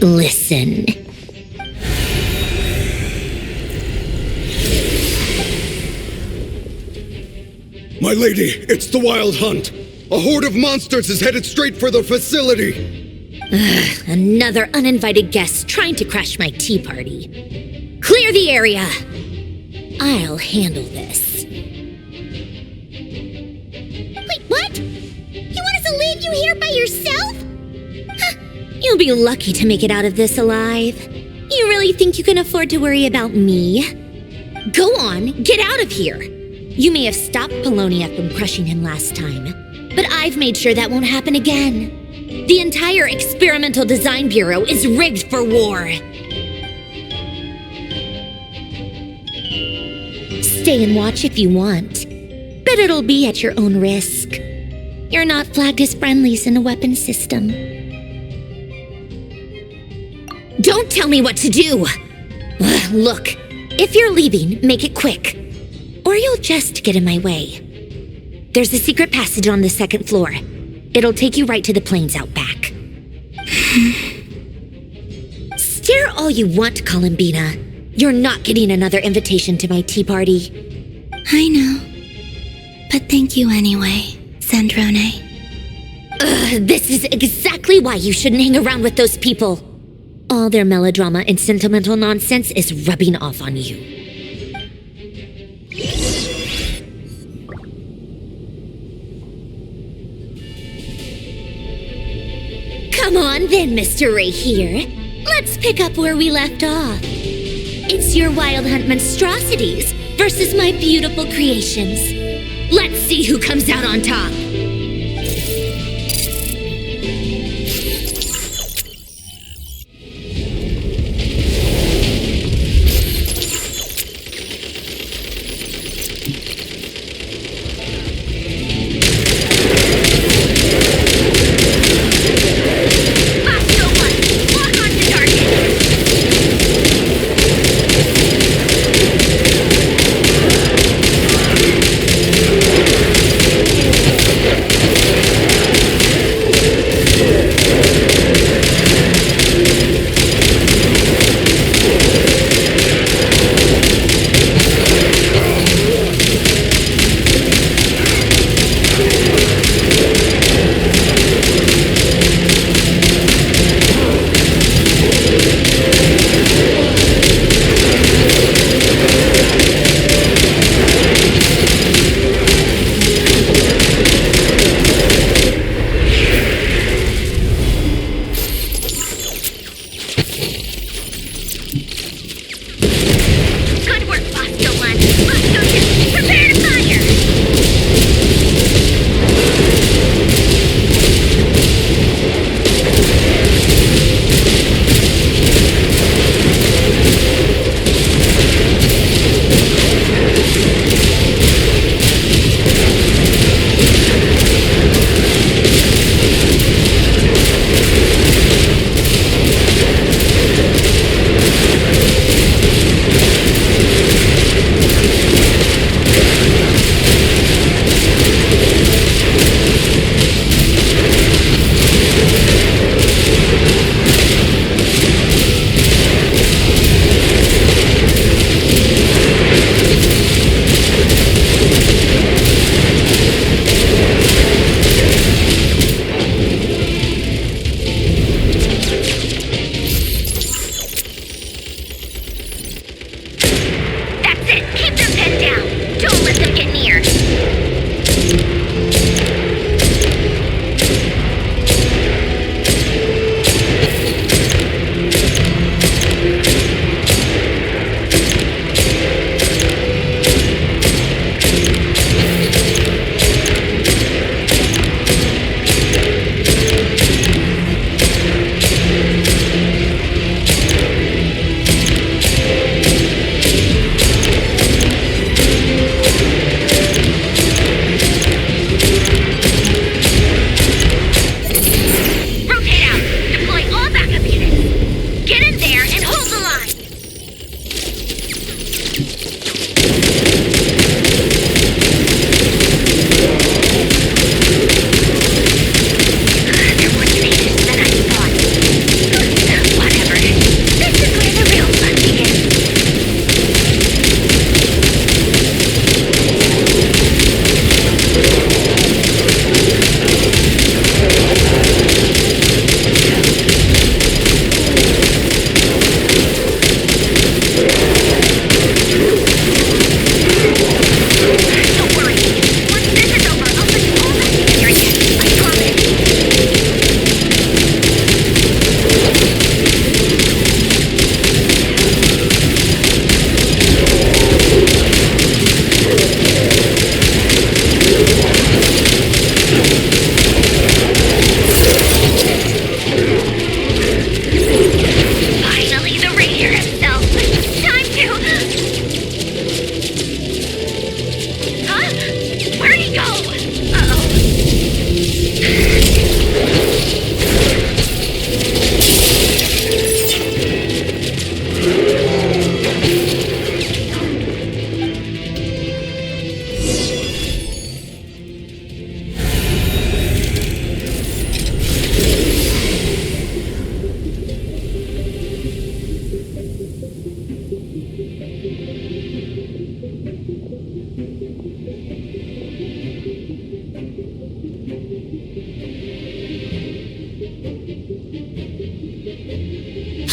Listen.
My lady, it's the Wild Hunt. A horde of monsters is headed straight for the facility.
Another uninvited guest trying to crash my tea party. Clear the area. I'll handle this. Wait, what? You want us to leave you here by yourself? Huh, you'll be lucky to make it out of this alive. You really think you can afford to worry about me? Go on, get out of here. You may have stopped Polonia from crushing him last time, but I've made sure that won't happen again. The entire Experimental Design Bureau is rigged for war. Stay and watch if you want, but it'll be at your own risk. You're not flagged as friendlies in the weapons system. Don't tell me what to do! Look, if you're leaving, make it quick, or you'll just get in my way. There's a secret passage on the 2nd floor. It'll take you right to the plains out back. Stare all you want, Columbina. You're not getting another invitation to my tea party.
I know. But thank you anyway, Sandrone.
This is exactly why you shouldn't hang around with those people. All their melodrama and sentimental nonsense is rubbing off on you. Come on then, Mr. Ray here. Let's pick up where we left off. It's your Wild Hunt monstrosities versus my beautiful creations. Let's see who comes out on top.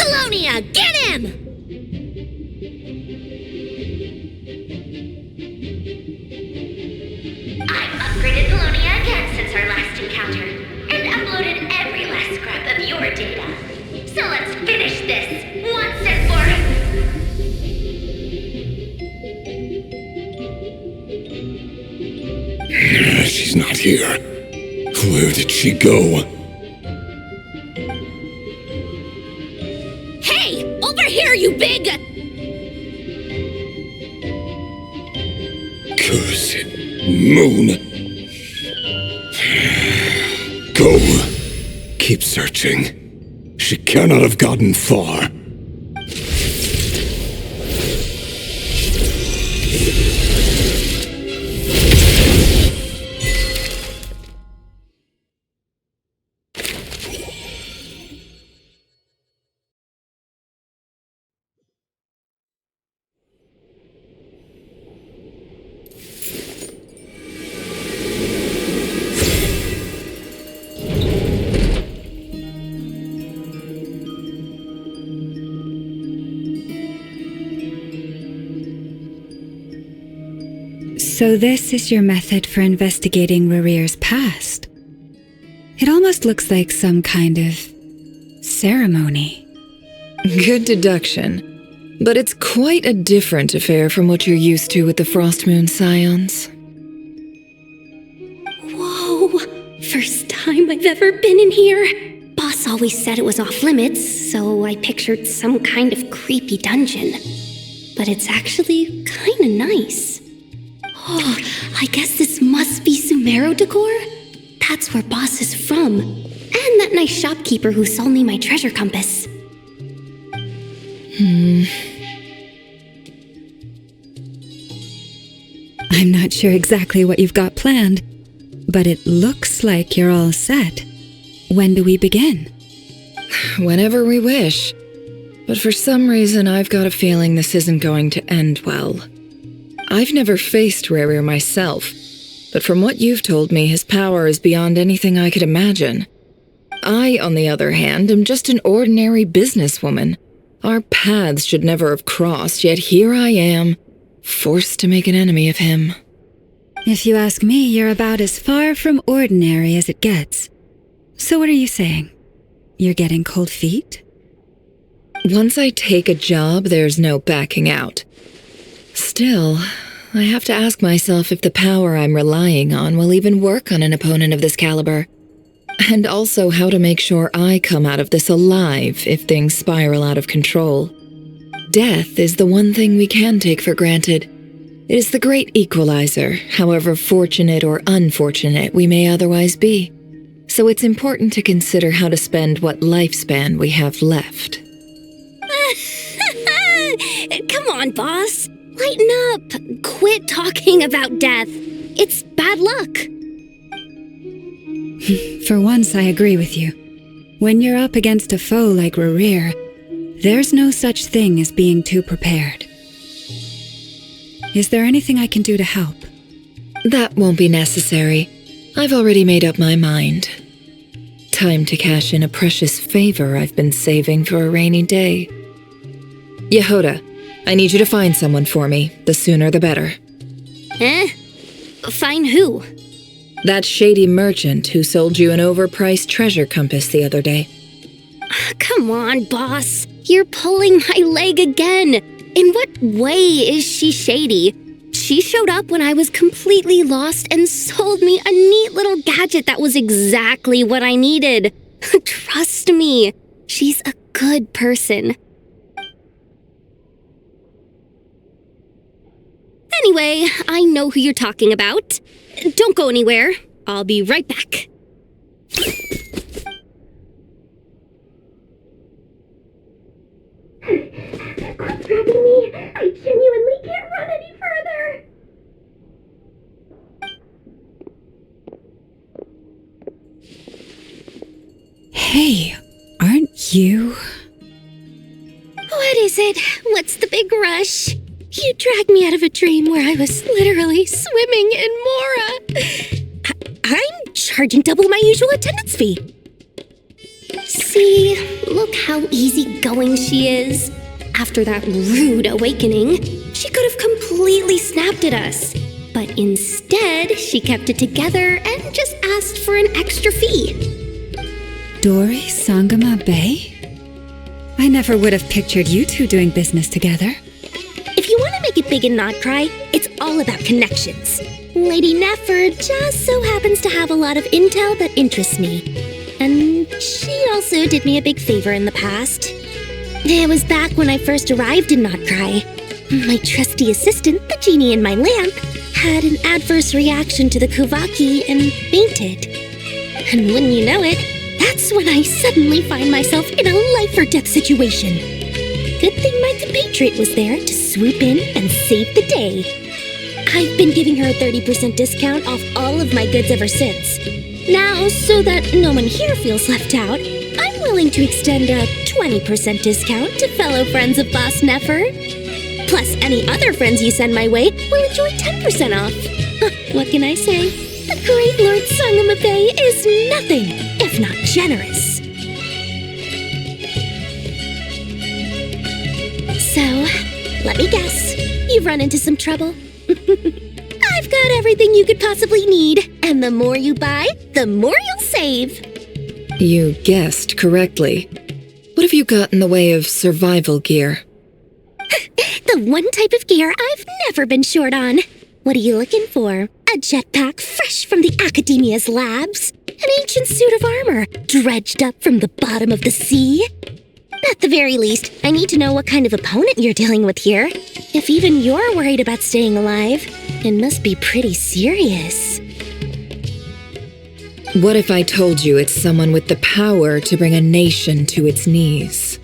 Belonia, get him!
I've upgraded Belonia again since our last encounter, and uploaded every last scrap of your data. So let's finish this, once and for
She's not here. Where did she go?
Hey, over here, you big...
Cursed moon. Go. Keep searching. She cannot have gotten far.
So this is your method for investigating Rarir's past. It almost looks like some kind of ceremony.
Good deduction. But it's quite a different affair from what you're used to with the Frostmoon Scions.
Whoa! First time I've ever been in here. Boss always said it was off limits, so I pictured some kind of creepy dungeon. But it's actually kinda nice. Oh, I guess this must be Sumero decor? That's where Boss is from. And that nice shopkeeper who sold me my treasure compass.
I'm not sure exactly what you've got planned, but it looks like you're all set. When do we begin?
Whenever we wish. But for some reason, I've got a feeling this isn't going to end well. I've never faced Rarir myself, but from what you've told me, his power is beyond anything I could imagine. I, on the other hand, am just an ordinary businesswoman. Our paths should never have crossed, yet here I am, forced to make an enemy of him.
If you ask me, you're about as far from ordinary as it gets. So what are you saying? You're getting cold feet?
Once I take a job, there's no backing out. Still, I have to ask myself if the power I'm relying on will even work on an opponent of this caliber. And also how to make sure I come out of this alive if things spiral out of control. Death is the one thing we can take for granted. It is the great equalizer, however fortunate or unfortunate we may otherwise be. So it's important to consider how to spend what lifespan we have left.
Come on, boss. Lighten up. Quit talking about death. It's bad luck.
For once, I agree with you. When you're up against a foe like Rarir, there's no such thing as being too prepared. Is there anything I can do to help?
That won't be necessary. I've already made up my mind. Time to cash in a precious favor I've been saving for a rainy day. Yehoda, I need you to find someone for me. The sooner the better.
Find who?
That shady merchant who sold you an overpriced treasure compass the other day.
Come on, boss. You're pulling my leg again. In what way is she shady? She showed up when I was completely lost and sold me a neat little gadget that was exactly what I needed. Trust me, she's a good person. Anyway, I know who you're talking about. Don't go anywhere. I'll be right back.
Quit dragging me. I genuinely can't run any further.
Hey, aren't you?
What is it? What's the big rush? You dragged me out of a dream where I was literally swimming in Mora. I'm charging double my usual attendance fee. See, look how easygoing she is. After that rude awakening, she could have completely snapped at us. But instead, she kept it together and just asked for an extra fee.
Dori Sangama Bay? I never would have pictured you two doing business together.
If you want to make it big and not cry, it's all about connections. Lady Nefer just so happens to have a lot of intel that interests me. And she also did me a big favor in the past. It was back when I first arrived in Not Cry. My trusty assistant, the genie in my lamp, had an adverse reaction to the Kuvaki and fainted. And wouldn't you know it, that's when I suddenly find myself in a life-or-death situation. Good thing my compatriot was there to swoop in and save the day. I've been giving her a 30% discount off all of my goods ever since. Now, so that no one here feels left out, I'm willing to extend a 20% discount to fellow friends of Boss Nefer. Plus, any other friends you send my way will enjoy 10% off. What can I say? The great Lord Sangama Bay is nothing if not generous. So, let me guess. You've run into some trouble? I've got everything you could possibly need, and the more you buy, the more you'll save.
You guessed correctly. What have you got in the way of survival gear?
The one type of gear I've never been short on. What are you looking for? A jetpack fresh from the Academia's labs? An ancient suit of armor dredged up from the bottom of the sea? At the very least, I need to know what kind of opponent you're dealing with here. If even you're worried about staying alive, it must be pretty serious.
What if I told you it's someone with the power to bring a nation to its knees?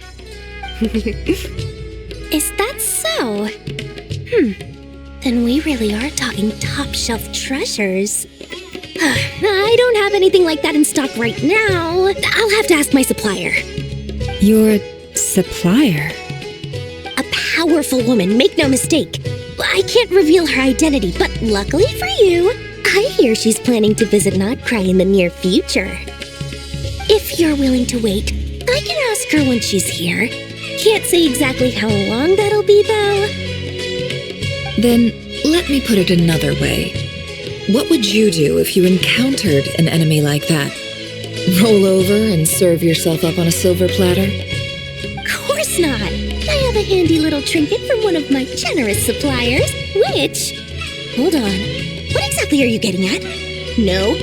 Is that so? Then we really are talking top-shelf treasures. I don't have anything like that in stock right now. I'll have to ask my supplier.
Your supplier?
A powerful woman, make no mistake. I can't reveal her identity, but luckily for you, I hear she's planning to visit Not Cry in the near future. If you're willing to wait, I can ask her when she's here. Can't say exactly how long that'll be, though.
Then, let me put it another way. What would you do if you encountered an enemy like that? Roll over and serve yourself up on a silver platter?
Of course not. I have a handy little trinket from one of my generous suppliers, which... Hold on. What exactly are you getting at? No.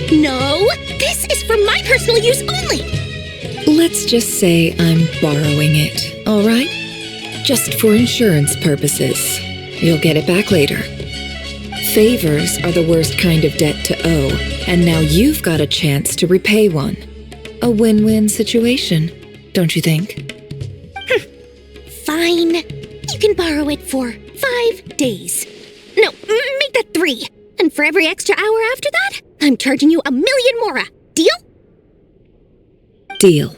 This is for my personal use only.
Let's just say I'm borrowing it, all right? Just for insurance purposes. You'll get it back later. Favors are the worst kind of debt to owe, and now you've got a chance to repay one. A win-win situation, don't you think?
Fine. You can borrow it for 5 days. No, make that 3. And for every extra hour after that, I'm charging you 1,000,000 mora. Deal?
Deal.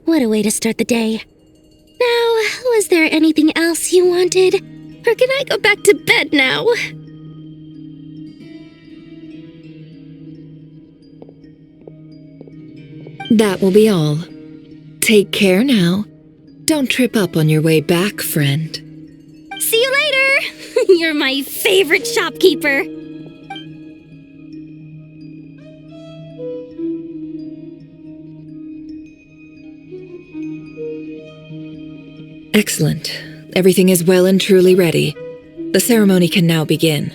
What a way to start the day. Now, was there anything else you wanted? Or can I go back to bed now?
That will be all. Take care now. Don't trip up on your way back, friend.
See you later! You're my favorite shopkeeper.
Excellent. Everything is well and truly ready. The ceremony can now begin.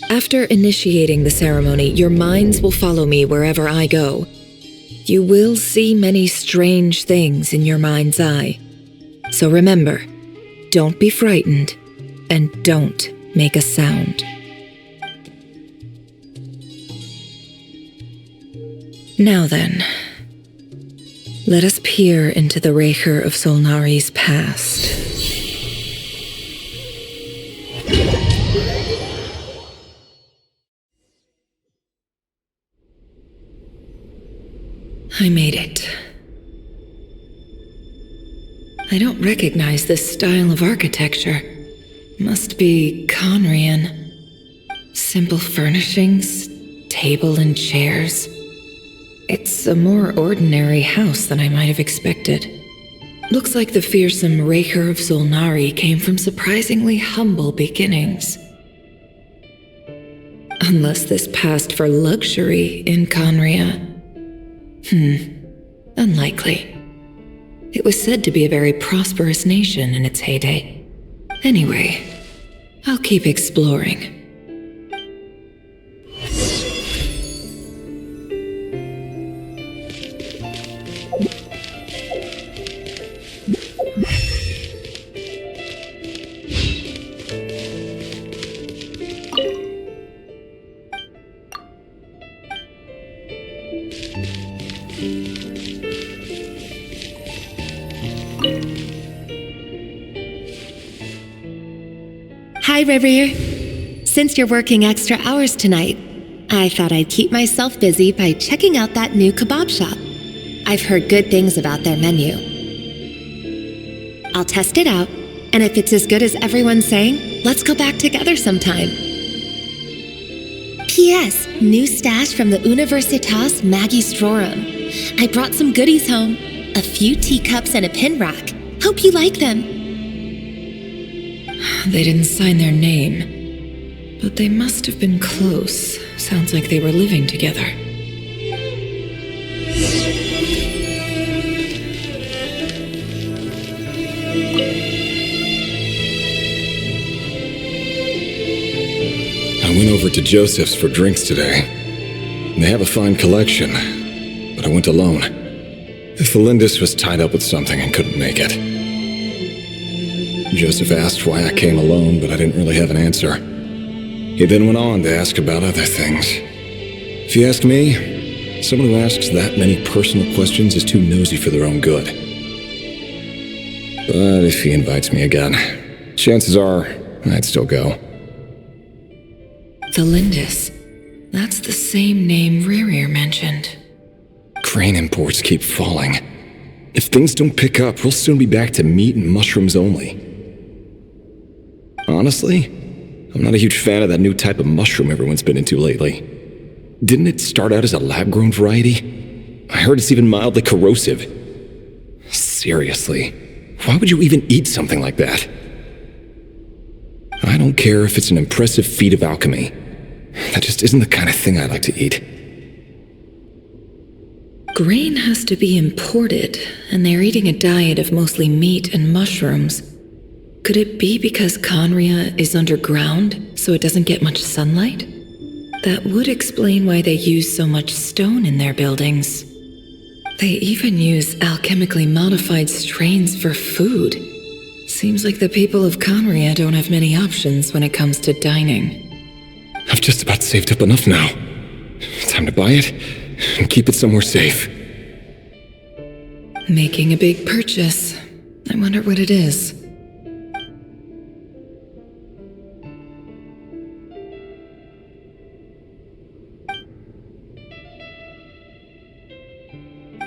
After initiating the ceremony, your minds will follow me wherever I go. You will see many strange things in your mind's eye. So remember, don't be frightened, and don't make a sound. Now then, let us peer into the Raker of Solnari's past. I made it. I don't recognize this style of architecture. Must be Conrian. Simple furnishings, table and chairs. It's a more ordinary house than I might have expected. Looks like the fearsome Raker of Zulnari came from surprisingly humble beginnings. Unless this passed for luxury in Conria. Unlikely. It was said to be a very prosperous nation in its heyday. Anyway, I'll keep exploring.
Hi, River. Since you're working extra hours tonight, I thought I'd keep myself busy by checking out that new kebab shop. I've heard good things about their menu. I'll test it out, and if it's as good as everyone's saying, let's go back together sometime. P.S. New stash from the Universitas Magistrorum. I brought some goodies home. A few teacups and a pin rack. Hope you like them.
They didn't sign their name, but they must have been close. Sounds like they were living together.
I went over to Joseph's for drinks today. They have a fine collection, but I went alone. Felindis was tied up with something and couldn't make it. Joseph asked why I came alone, but I didn't really have an answer. He then went on to ask about other things. If you ask me, someone who asks that many personal questions is too nosy for their own good. But if he invites me again, chances are I'd still go.
Felindis. That's the same name Rerir mentioned.
Crane imports keep falling. If things don't pick up, we'll soon be back to meat and mushrooms only. Honestly, I'm not a huge fan of that new type of mushroom everyone's been into lately. Didn't it start out as a lab-grown variety? I heard it's even mildly corrosive. Seriously, why would you even eat something like that? I don't care if it's an impressive feat of alchemy. That just isn't the kind of thing I like to eat.
Grain has to be imported, and they're eating a diet of mostly meat and mushrooms. Could it be because Conria is underground, so it doesn't get much sunlight? That would explain why they use so much stone in their buildings. They even use alchemically modified strains for food. Seems like the people of Conria don't have many options when it comes to dining.
I've just about saved up enough now. Time to buy it and keep it somewhere safe.
Making a big purchase. I wonder what it is.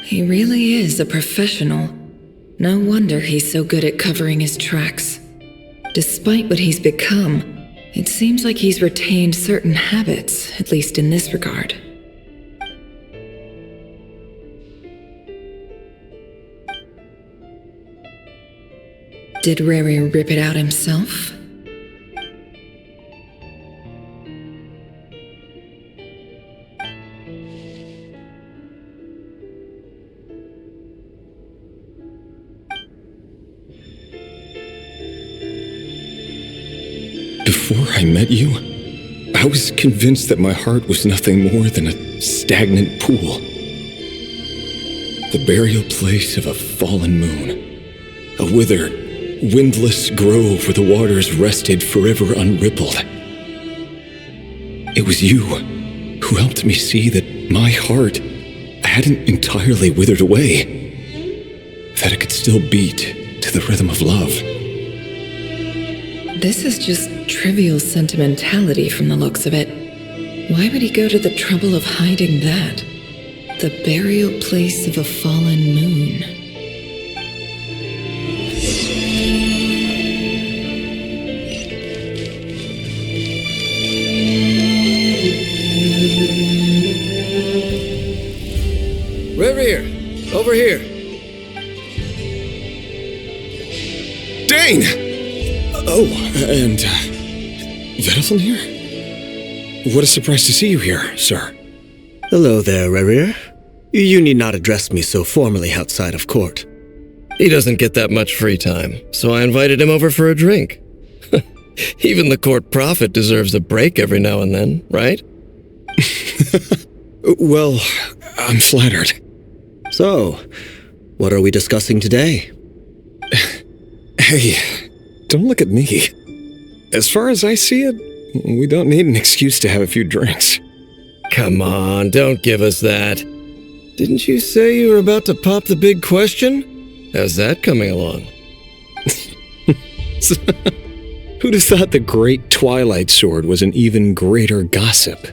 He really is a professional. No wonder he's so good at covering his tracks. Despite what he's become, it seems like he's retained certain habits, at least in this regard. Did Rary rip it out himself?
Before I met you, I was convinced that my heart was nothing more than a stagnant pool. The burial place of a fallen moon. A withered, windless grove where the waters rested forever unrippled. It was you who helped me see that my heart hadn't entirely withered away. That it could still beat to the rhythm of love.
This is just trivial sentimentality from the looks of it. Why would he go to the trouble of hiding that? The burial place of a fallen moon.
Over here.
Dane! Oh, and, Vediflin here? What a surprise to see you here, sir.
Hello there, Rerir. You need not address me so formally outside of court.
He doesn't get that much free time, so I invited him over for a drink. Even the court prophet deserves a break every now and then, right?
Well, I'm flattered.
So, what are we discussing today?
Hey, don't look at me. As far as I see it, we don't need an excuse to have a few drinks.
Come on, don't give us that. Didn't you say you were about to pop the big question? How's that coming along?
Who'd have thought the great Twilight Sword was an even greater gossip?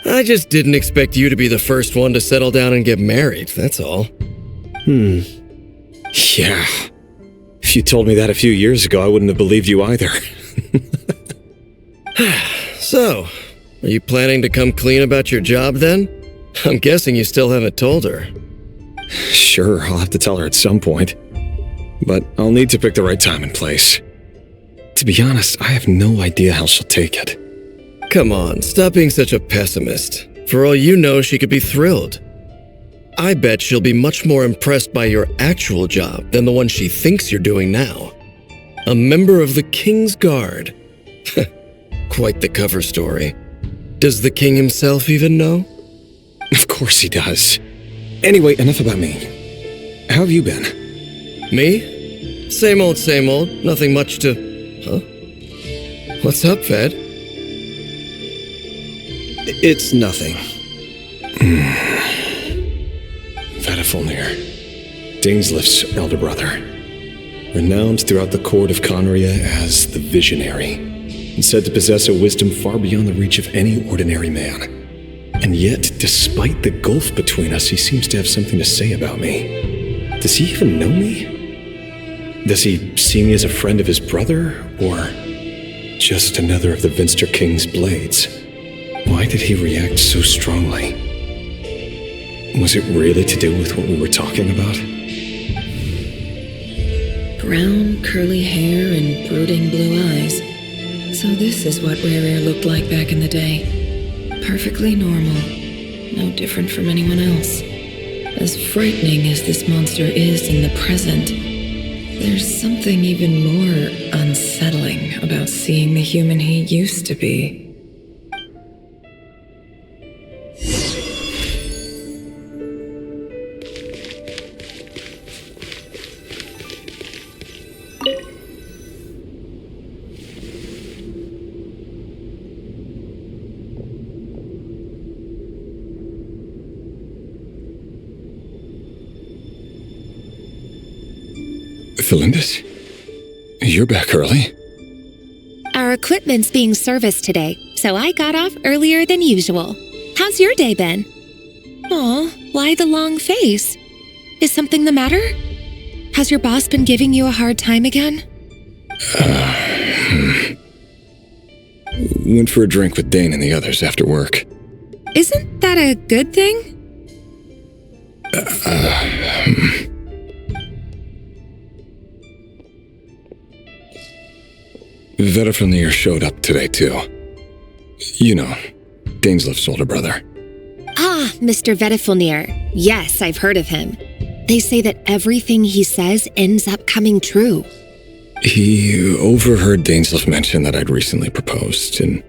I just didn't expect you to be the first one to settle down and get married, that's all.
Yeah. If you told me that a few years ago, I wouldn't have believed you either.
So, are you planning to come clean about your job then? I'm guessing you still haven't told her.
Sure, I'll have to tell her at some point. But I'll need to pick the right time and place. To be honest, I have no idea how she'll take it.
Come on, stop being such a pessimist. For all you know, she could be thrilled. I bet she'll be much more impressed by your actual job than the one she thinks you're doing now. A member of the King's Guard. Quite the cover story. Does the king himself even know?
Of course he does. Anyway, enough about me. How have you been?
Me? Same old, nothing much to... Huh? What's up, Ved?
It's nothing.
Vedifilnir, Dainslift's elder brother. Renowned throughout the court of Conria as the Visionary, and said to possess a wisdom far beyond the reach of any ordinary man. And yet, despite the gulf between us, he seems to have something to say about me. Does he even know me? Does he see me as a friend of his brother, or just another of the Vinster King's blades? Why did he react so strongly? Was it really to do with what we were talking about?
Brown, curly hair and brooding blue eyes. So this is what Rerir looked like back in the day. Perfectly normal. No different from anyone else. As frightening as this monster is in the present, there's something even more unsettling about seeing the human he used to be.
Felindis? You're back early?
Our equipment's being serviced today, so I got off earlier than usual. How's your day been? Aw, why the long face? Is something the matter? Has your boss been giving you a hard time again?
Went for a drink with Dane and the others after work.
Isn't that a good thing?
Vedifilnir showed up today, too. You know, Dainslift's older brother.
Ah, Mr. Vedifilnir. Yes, I've heard of him. They say that everything he says ends up coming true.
He overheard Dainslift mention that I'd recently proposed, and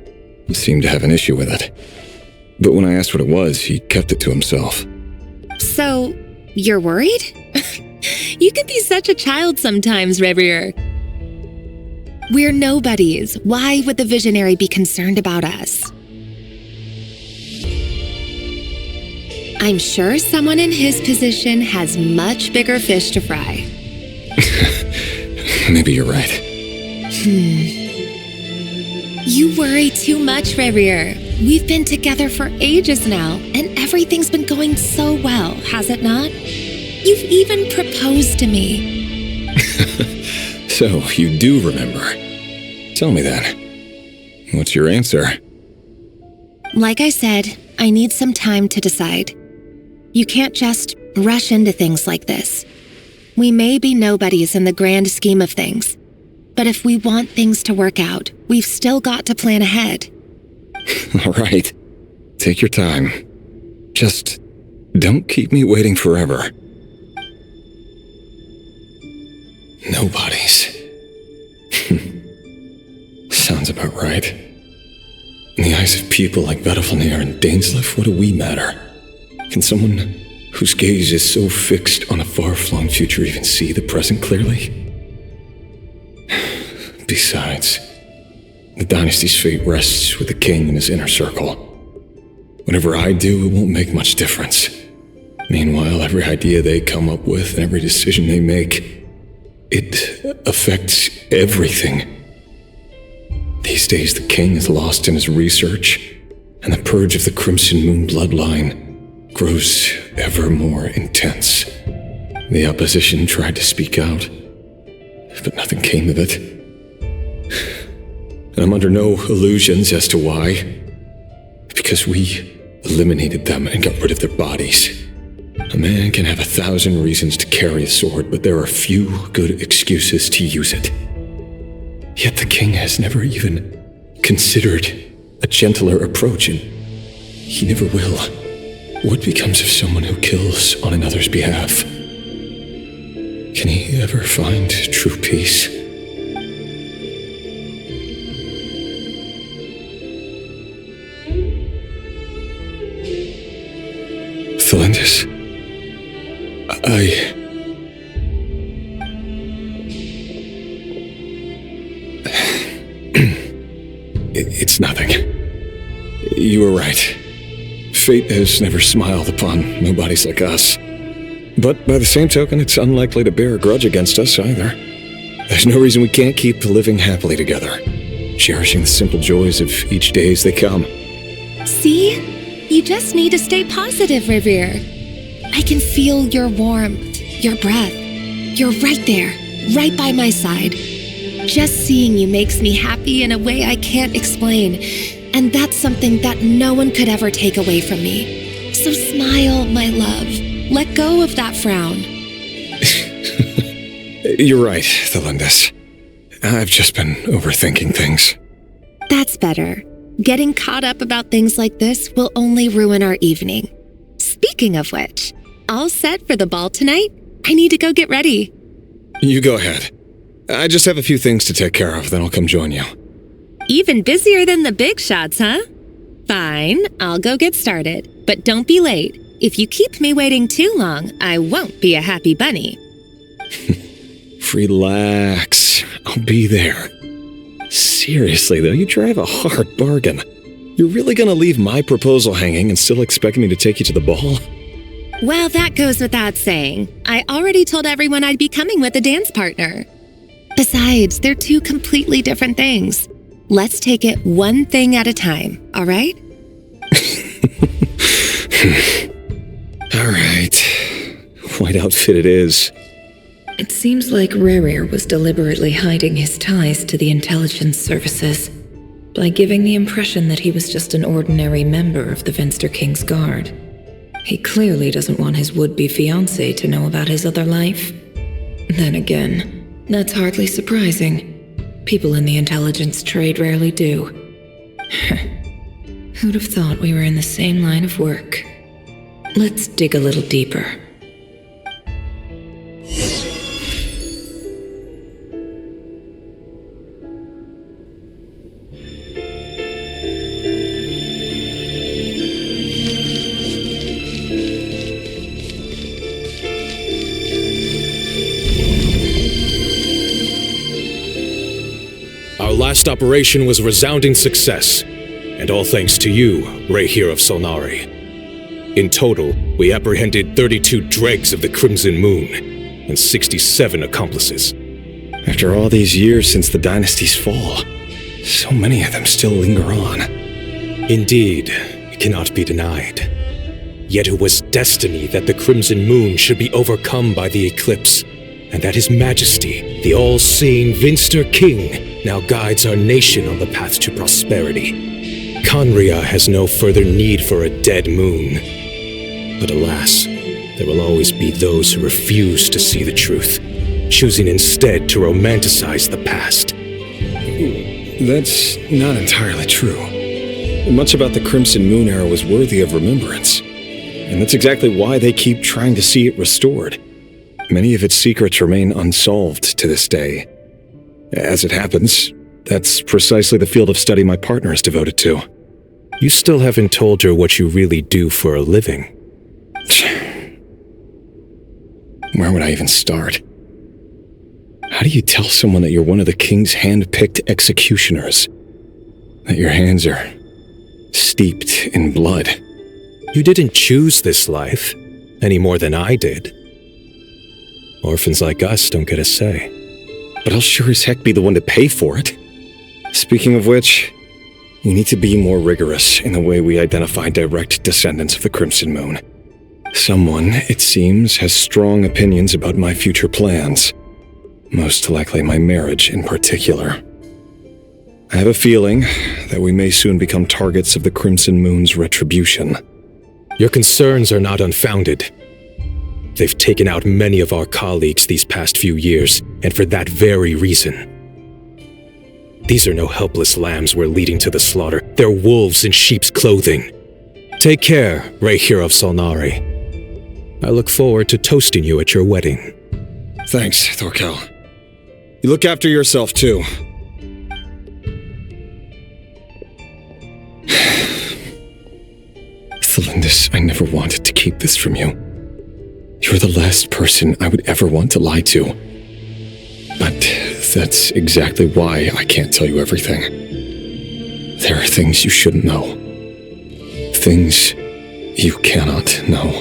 seemed to have an issue with it. But when I asked what it was, he kept it to himself.
So, you're worried? You can be such a child sometimes, Rerir. We're nobodies. Why would the Visionary be concerned about us? I'm sure someone in his position has much bigger fish to fry.
Maybe you're right.
You worry too much, Rerir. We've been together for ages now, and everything's been going so well, has it not? You've even proposed to me.
So, you do remember. Tell me then. What's your answer?
Like I said, I need some time to decide. You can't just rush into things like this. We may be nobodies in the grand scheme of things, but if we want things to work out, we've still got to plan ahead.
All right. Take your time. Just don't keep me waiting forever. Nobodies. Sounds about right. In the eyes of people like Vedalfnir and Dainsleif, what do we matter? Can someone whose gaze is so fixed on a far-flung future even see the present clearly? Besides, the dynasty's fate rests with the king and his inner circle. Whatever I do, it won't make much difference. Meanwhile, every idea they come up with and every decision they make, it affects everything. These days, the king is lost in his research, and the purge of the Crimson Moon bloodline grows ever more intense. The opposition tried to speak out, but nothing came of it. And I'm under no illusions as to why. Because we eliminated them and got rid of their bodies. A man can have 1,000 reasons to carry a sword, but there are few good excuses to use it. Yet the king has never even considered a gentler approach, and he never will. What becomes of someone who kills on another's behalf? Can he ever find true peace? Thelindis, It's nothing. You were right. Fate has never smiled upon nobodies like us. But by the same token, it's unlikely to bear a grudge against us either. There's no reason we can't keep living happily together, cherishing the simple joys of each day as they come.
See? You just need to stay positive, Revere. I can feel your warmth, your breath. You're right there, right by my side. Just seeing you makes me happy in a way I can't explain, and that's something that no one could ever take away from me. So smile, my love. Let go of that frown.
You're right, Thelindis. I've just been overthinking things.
That's better. Getting caught up about things like this will only ruin our evening. Speaking of which, all set for the ball tonight? I need to go get ready.
You go ahead. I just have a few things to take care of, then I'll come join you.
Even busier than the big shots, huh? Fine, I'll go get started. But don't be late. If you keep me waiting too long, I won't be a happy bunny.
Relax. I'll be there. Seriously, though, you drive a hard bargain. You're really gonna leave my proposal hanging and still expect me to take you to the ball?
Well, that goes without saying. I already told everyone I'd be coming with a dance partner. Besides, they're two completely different things. Let's take it one thing at a time, all right?
All right. White outfit it is.
It seems like Rerir was deliberately hiding his ties to the intelligence services by giving the impression that he was just an ordinary member of the Venster King's Guard. He clearly doesn't want his would-be fiancée to know about his other life. Then again, that's hardly surprising. People in the intelligence trade rarely do. Who'd have thought we were in the same line of work? Let's dig a little deeper.
Our last operation was a resounding success, and all thanks to you, Rehir of Solnari. In total, we apprehended 32 dregs of the Crimson Moon, and 67 accomplices.
After all these years since the dynasty's fall, so many of them still linger on.
Indeed, it cannot be denied. Yet it was destiny that the Crimson Moon should be overcome by the eclipse, and that His Majesty, the all-seeing Venster King, now guides our nation on the path to prosperity. Conria has no further need for a dead moon. But alas, there will always be those who refuse to see the truth, choosing instead to romanticize the past.
That's not entirely true. Much about the Crimson Moon era was worthy of remembrance, and that's exactly why they keep trying to see it restored. Many of its secrets remain unsolved to this day. As it happens, that's precisely the field of study my partner is devoted to.
You still haven't told her what you really do for a living.
Where would I even start? How do you tell someone that you're one of the king's hand-picked executioners? That your hands are steeped in blood?
You didn't choose this life, any more than I did. Orphans like us don't get a say.
But I'll sure as heck be the one to pay for it. Speaking of which, we need to be more rigorous in the way we identify direct descendants of the Crimson Moon. Someone, it seems, has strong opinions about my future plans. Most likely my marriage in particular. I have a feeling that we may soon become targets of the Crimson Moon's retribution.
Your concerns are not unfounded. They've taken out many of our colleagues these past few years, and for that very reason. These are no helpless lambs we're leading to the slaughter. They're wolves in sheep's clothing. Take care, Rey Hero of Solnari. I look forward to toasting you at your wedding.
Thanks, Thorkel. You look after yourself, too. Thelindis, I never wanted to keep this from you. You're the last person I would ever want to lie to. But that's exactly why I can't tell you everything. There are things you shouldn't know. Things you cannot know.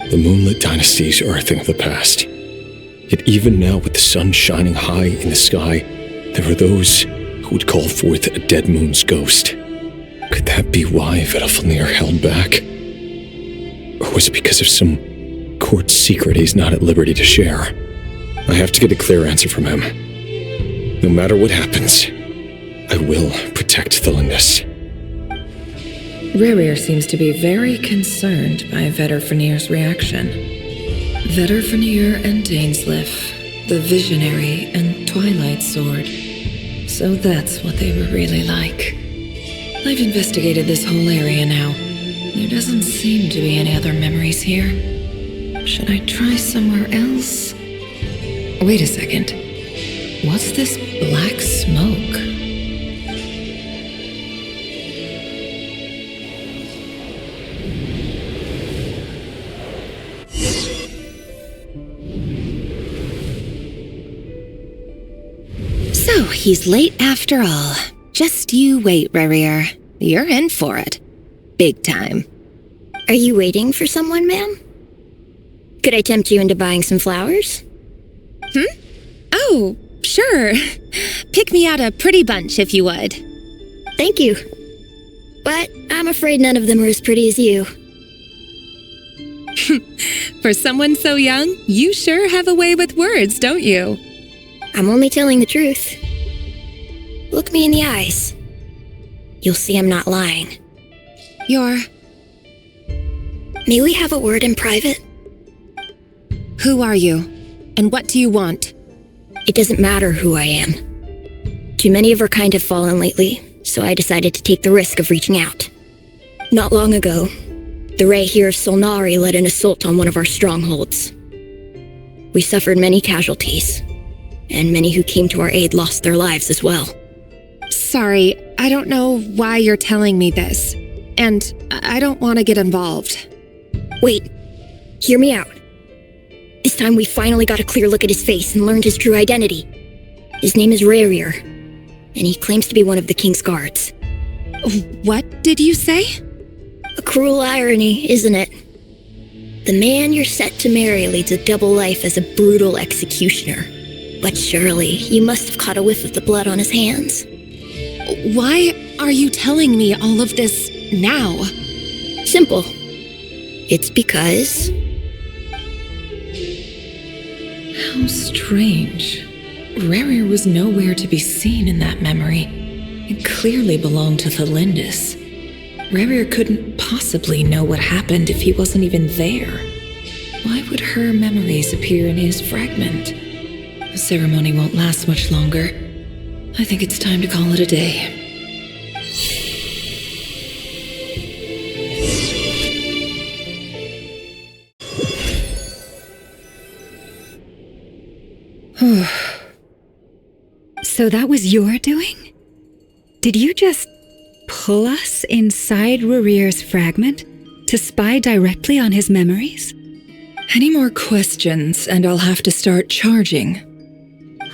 The moonlit dynasties are a thing of the past. Yet even now, with the sun shining high in the sky, there are those who would call forth a dead moon's ghost. Could that be why Vedalfnir held back? Or was it because of some court secret he's not at liberty to share? I have to get a clear answer from him. No matter what happens, I will protect Thelindis.
Rerir seems to be very concerned by Vedalfnir's reaction. Vedalfnir and Dainsleif, the Visionary and Twilight Sword. So that's what they were really like. I've investigated this whole area now. There doesn't seem to be any other memories here. Should I try somewhere else? Wait a second. What's this black smoke?
So he's late after all. Just you wait, Rerir. You're in for it. Big time.
Are you waiting for someone, ma'am? Could I tempt you into buying some flowers?
Oh, sure. Pick me out a pretty bunch if you would.
Thank you. But I'm afraid none of them are as pretty as you.
For someone so young, you sure have a way with words, don't you?
I'm only telling the truth. Look me in the eyes. You'll see I'm not lying. May we have a word in private?
Who are you? And what do you want?
It doesn't matter who I am. Too many of our kind have fallen lately, so I decided to take the risk of reaching out. Not long ago, the Rey here of Solnari led an assault on one of our strongholds. We suffered many casualties, and many who came to our aid lost their lives as well.
Sorry, I don't know why you're telling me this, and I don't want to get involved.
Wait, hear me out. This time we finally got a clear look at his face and learned his true identity. His name is Rerir, and he claims to be one of the king's guards.
What did you say?
A cruel irony, isn't it? The man you're set to marry leads a double life as a brutal executioner. But surely you must have caught a whiff of the blood on his hands.
Why are you telling me all of this now?
Simple. It's because...
How strange. Rerir was nowhere to be seen in that memory. It clearly belonged to Thelindis. Rerir couldn't possibly know what happened if he wasn't even there. Why would her memories appear in his fragment? The ceremony won't last much longer. I think it's time to call it a day.
So that was your doing? Did you just pull us inside Rurir's fragment to spy directly on his memories?
Any more questions, and I'll have to start charging.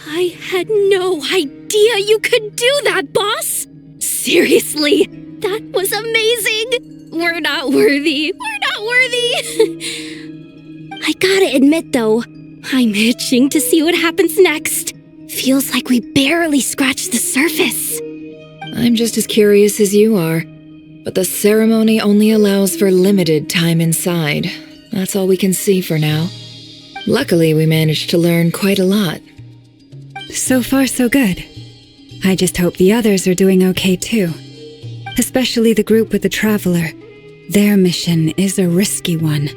I had no idea you could do that, boss! Seriously, that was amazing! We're not worthy. We're not worthy! I gotta admit, though, I'm itching to see what happens next. Feels like we barely scratched the surface.
I'm just as curious as you are, but the ceremony only allows for limited time inside. That's all we can see for now. Luckily, we managed to learn quite a lot.
So far, so good. I just hope the others are doing okay too. Especially the group with the Traveler. Their mission is a risky one.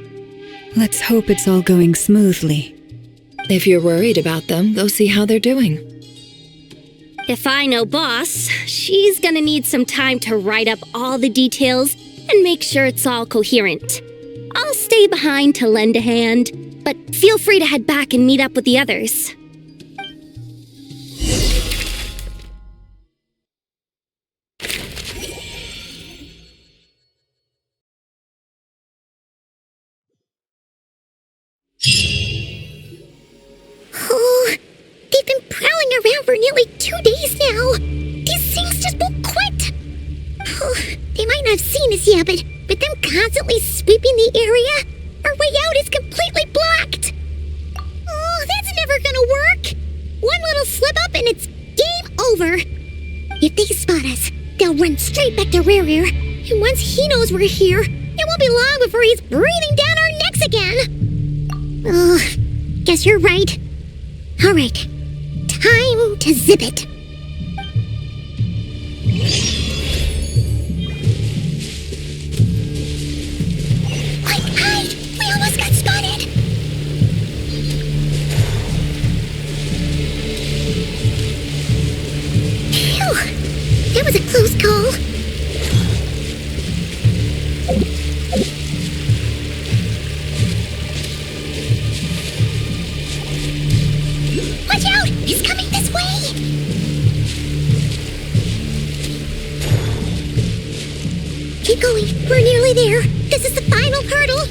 Let's hope it's all going smoothly.
If you're worried about them, go see how they're doing.
If I know boss, she's gonna need some time to write up all the details and make sure it's all coherent. I'll stay behind to lend a hand, but feel free to head back and meet up with the others.
Oh, they've been prowling around for nearly 2 days now. These things just won't quit. Oh, they might not have seen us yet, but with them constantly sweeping the area, our way out is completely blocked. Oh, that's never gonna work. One little slip up and it's game over. If they spot us, they'll run straight back to Rerir. And once he knows we're here, it won't be long before he's breathing down our necks again. Oh, guess you're right. All right, time to zip it. Quick, hide! We almost got spotted! Phew, that was a close call. Watch out! He's coming this way! Keep going. We're nearly there. This is the final hurdle.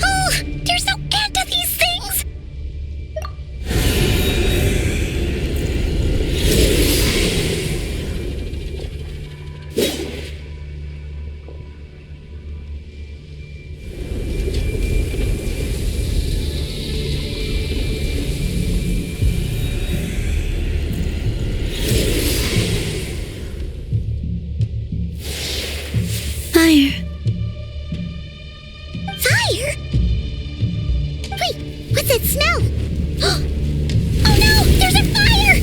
Oh, there's no end to these things!
Fire.
Fire? Wait, what's that smell? Oh no! There's a fire!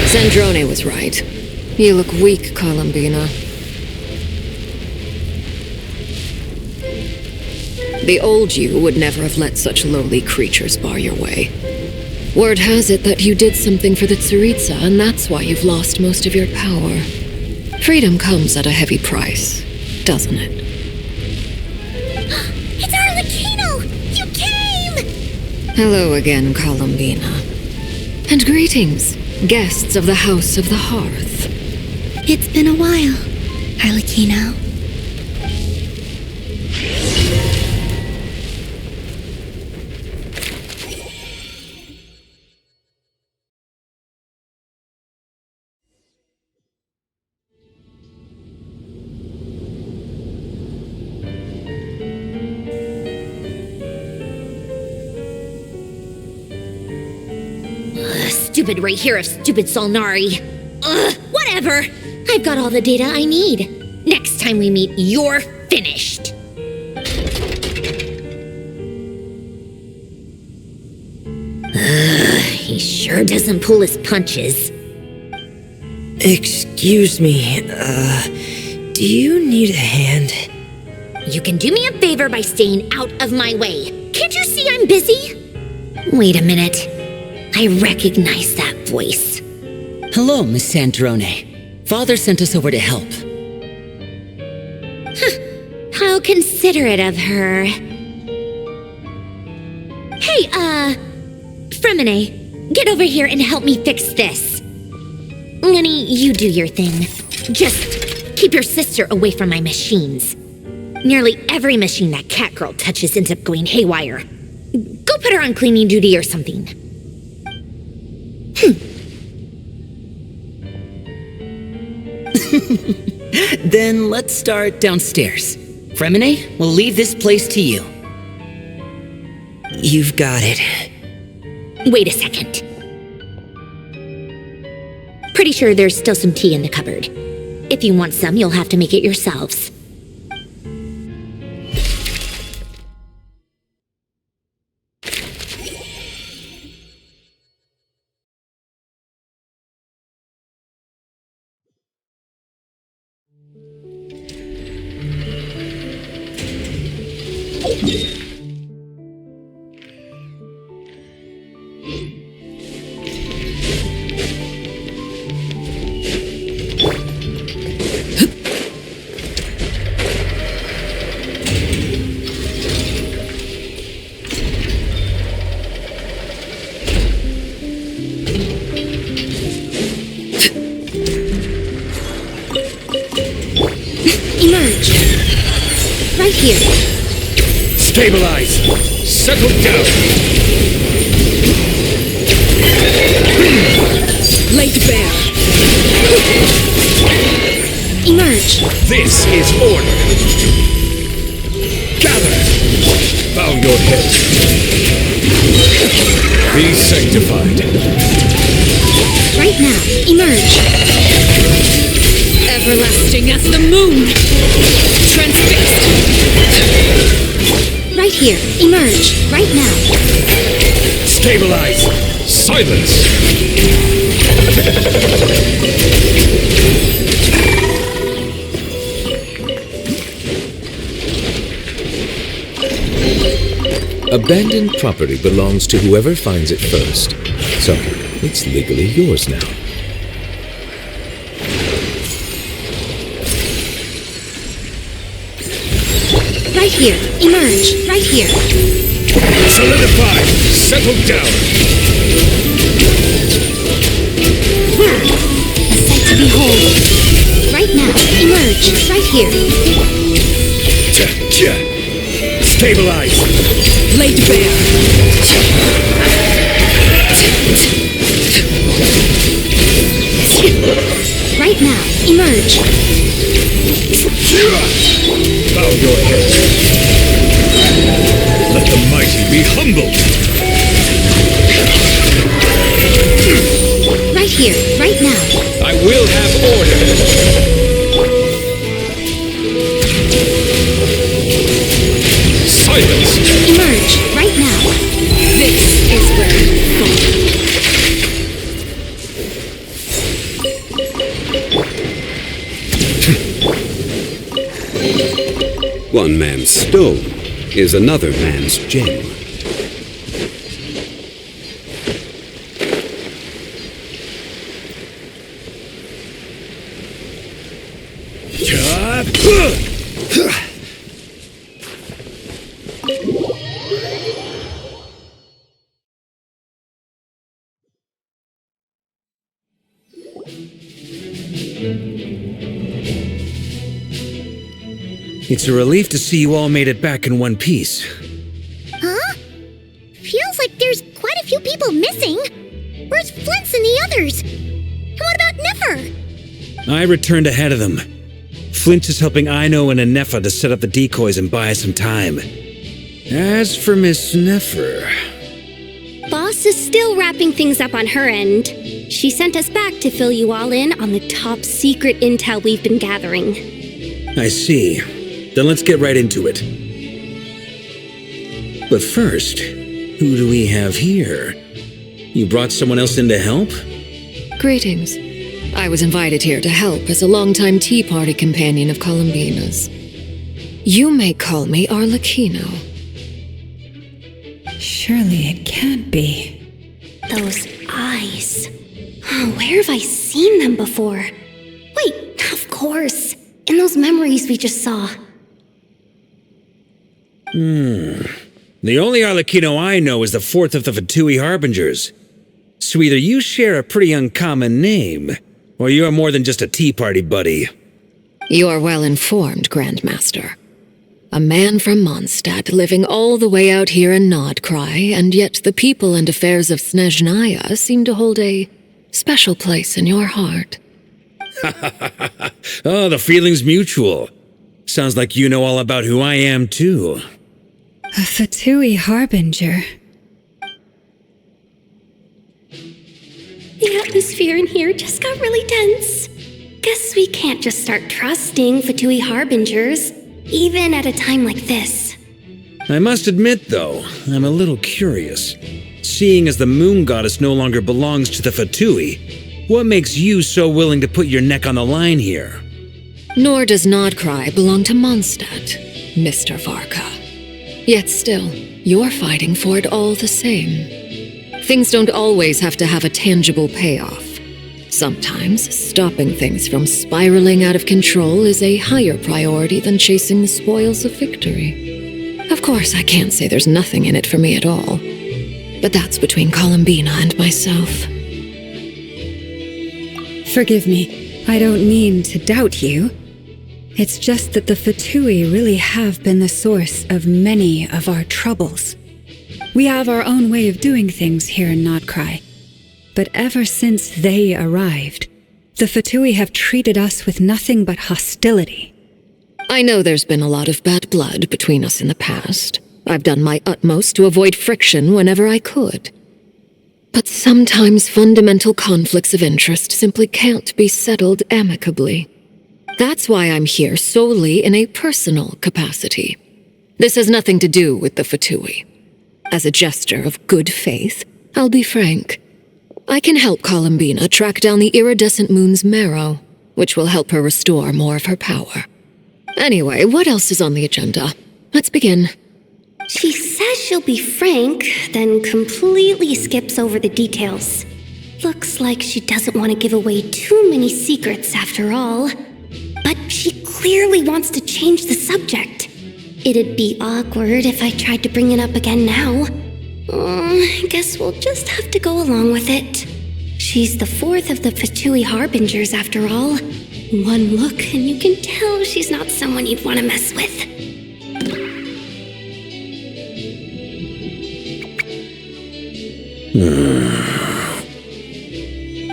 Sandrone was right. You look weak, Columbina. The old you would never have let such lowly creatures bar your way. Word has it that you did something for the Tsaritsa, and that's why you've lost most of your power. Freedom comes at a heavy price, doesn't it?
It's Arlecchino! You came!
Hello again, Columbina. And greetings, guests of the House of the Hearth.
It's been a while, Arlecchino.
stupid right here of stupid Solnari. Ugh, whatever. I've got all the data I need. Next time we meet, you're finished. He sure doesn't pull his punches.
Excuse me, do you need a hand?
You can do me a favor by staying out of my way. Can't you see I'm busy? Wait a minute. I recognize that voice.
Hello, Miss Sandrone. Father sent us over to help.
How considerate of her. Hey, Fremine, get over here and help me fix this. Lenny, you do your thing. Just keep your sister away from my machines. Nearly every machine that cat girl touches ends up going haywire. Go put her on cleaning duty or something.
Then let's start downstairs. Fremine, we'll leave this place to you.
You've got it.
Wait a second. Pretty sure there's still some tea in the cupboard. If you want some, you'll have to make it yourselves. Emerge. Right here.
Stabilize! Settle down!
Laid bare.
Emerge.
This is order! Gather! Bow your head. Be sanctified.
Right now. Emerge.
Everlasting as the moon. Transfixed.
Right here. Emerge. Right now.
Stabilize! Silence!
Abandoned property belongs to whoever finds it first. So, it's legally yours now.
Right here. Emerge. Right here.
Solidify! Settle down!
A sight to behold. Right now. Emerge. Right here.
Stabilize!
Laid bare.
Right now. Emerge.
Bow your head. Let the mighty be humbled.
Right here. Right now.
I will have order. Silence!
Emerge. Right now.
This is where you fall.
One man's stone is another man's gem.
It's a relief to see you all made it back in one piece.
Huh? Feels like there's quite a few people missing. Where's Flint's and the others? And what about Nefer?
I returned ahead of them. Flint is helping Aino and Anefa to set up the decoys and buy us some time. As for Miss Nefer...
Boss is still wrapping things up on her end. She sent us back to fill you all in on the top secret intel we've been gathering.
I see. Then let's get right into it. But first, who do we have here? You brought someone else in to help?
Greetings. I was invited here to help as a longtime Tea Party companion of Columbina's. You may call me Arlecchino.
Surely it can't be.
Those eyes. Oh, where have I seen them before? Wait, of course. In those memories we just saw.
The only Arlecchino I know is the fourth of the Fatui Harbingers. So either you share a pretty uncommon name, or you're more than just a Tea Party buddy.
You are well informed, Grandmaster. A man from Mondstadt living all the way out here in Nodcry, and yet the people and affairs of Snezhnaya seem to hold a special place in your heart.
Oh, the feeling's mutual. Sounds like you know all about who I am, too.
A Fatui Harbinger.
The atmosphere in here just got really tense. Guess we can't just start trusting Fatui Harbingers, even at a time like this.
I must admit, though, I'm a little curious. Seeing as the moon goddess no longer belongs to the Fatui, what makes you so willing to put your neck on the line here?
Nor does Nodcry belong to Mondstadt, Mr. Varka. Yet still, you're fighting for it all the same. Things don't always have to have a tangible payoff. Sometimes, stopping things from spiraling out of control is a higher priority than chasing the spoils of victory. Of course, I can't say there's nothing in it for me at all. But that's between Columbina and myself.
Forgive me, I don't mean to doubt you. It's just that the Fatui really have been the source of many of our troubles. We have our own way of doing things here in Nodcry. But ever since they arrived, the Fatui have treated us with nothing but hostility.
I know there's been a lot of bad blood between us in the past. I've done my utmost to avoid friction whenever I could. But sometimes fundamental conflicts of interest simply can't be settled amicably. That's why I'm here solely in a personal capacity. This has nothing to do with the Fatui. As a gesture of good faith, I'll be frank. I can help Columbina track down the iridescent moon's marrow, which will help her restore more of her power. Anyway, what else is on the agenda? Let's begin.
She says she'll be frank, then completely skips over the details. Looks like she doesn't want to give away too many secrets after all. But she clearly wants to change the subject. It'd be awkward if I tried to bring it up again now. I guess we'll just have to go along with it. She's the fourth of the Fatui Harbingers after all. One look and you can tell she's not someone you'd want to mess with.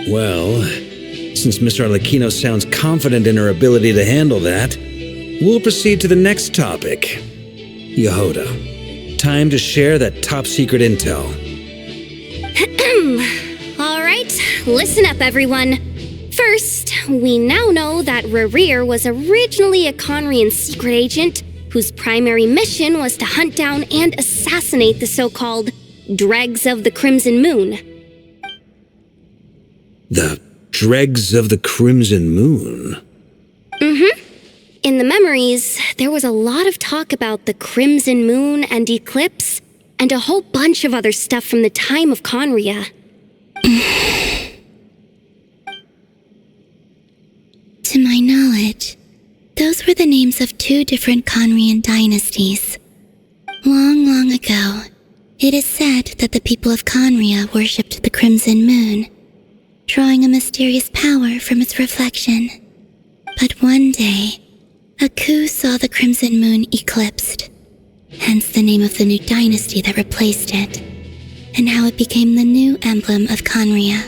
Well, since Mr. Arlecchino sounds confident in her ability to handle that, we'll proceed to the next topic. Yehuda, time to share that top-secret intel.
All right, listen up, everyone. First, we now know that Rerir was originally a Conrian secret agent whose primary mission was to hunt down and assassinate the so-called Dregs of the Crimson Moon.
The Dregs of the Crimson Moon?
Mm-hmm. In the memories, there was a lot of talk about the Crimson Moon and Eclipse, and a whole bunch of other stuff from the time of Conria.
To my knowledge, those were the names of two different Conrian dynasties. Long, long ago, it is said that the people of Conria worshipped the Crimson Moon, drawing a mysterious power from its reflection. But one day, a coup saw the Crimson Moon eclipsed, hence the name of the new dynasty that replaced it, and how it became the new emblem of Conria.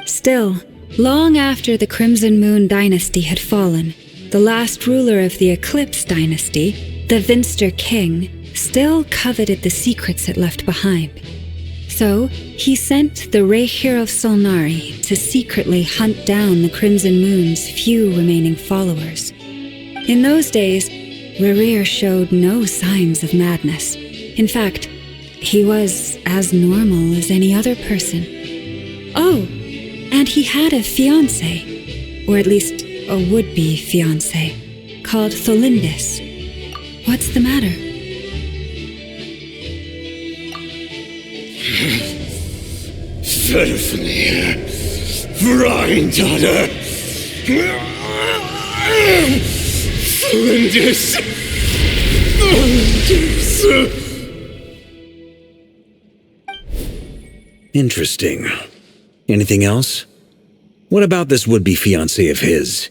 Still, long after the Crimson Moon dynasty had fallen, the last ruler of the Eclipse dynasty, the Vinster King, still coveted the secrets it left behind. So, he sent the Raihir of Solnari to secretly hunt down the Crimson Moon's few remaining followers. In those days, Rerir showed no signs of madness. In fact, he was as normal as any other person. Oh, and he had a fiancé, or at least a would-be fiancé, called Tholindis. What's the matter?
Ferfnir, Vrindada, Flinders.
Interesting. Anything else? What about this would-be fiancé of his?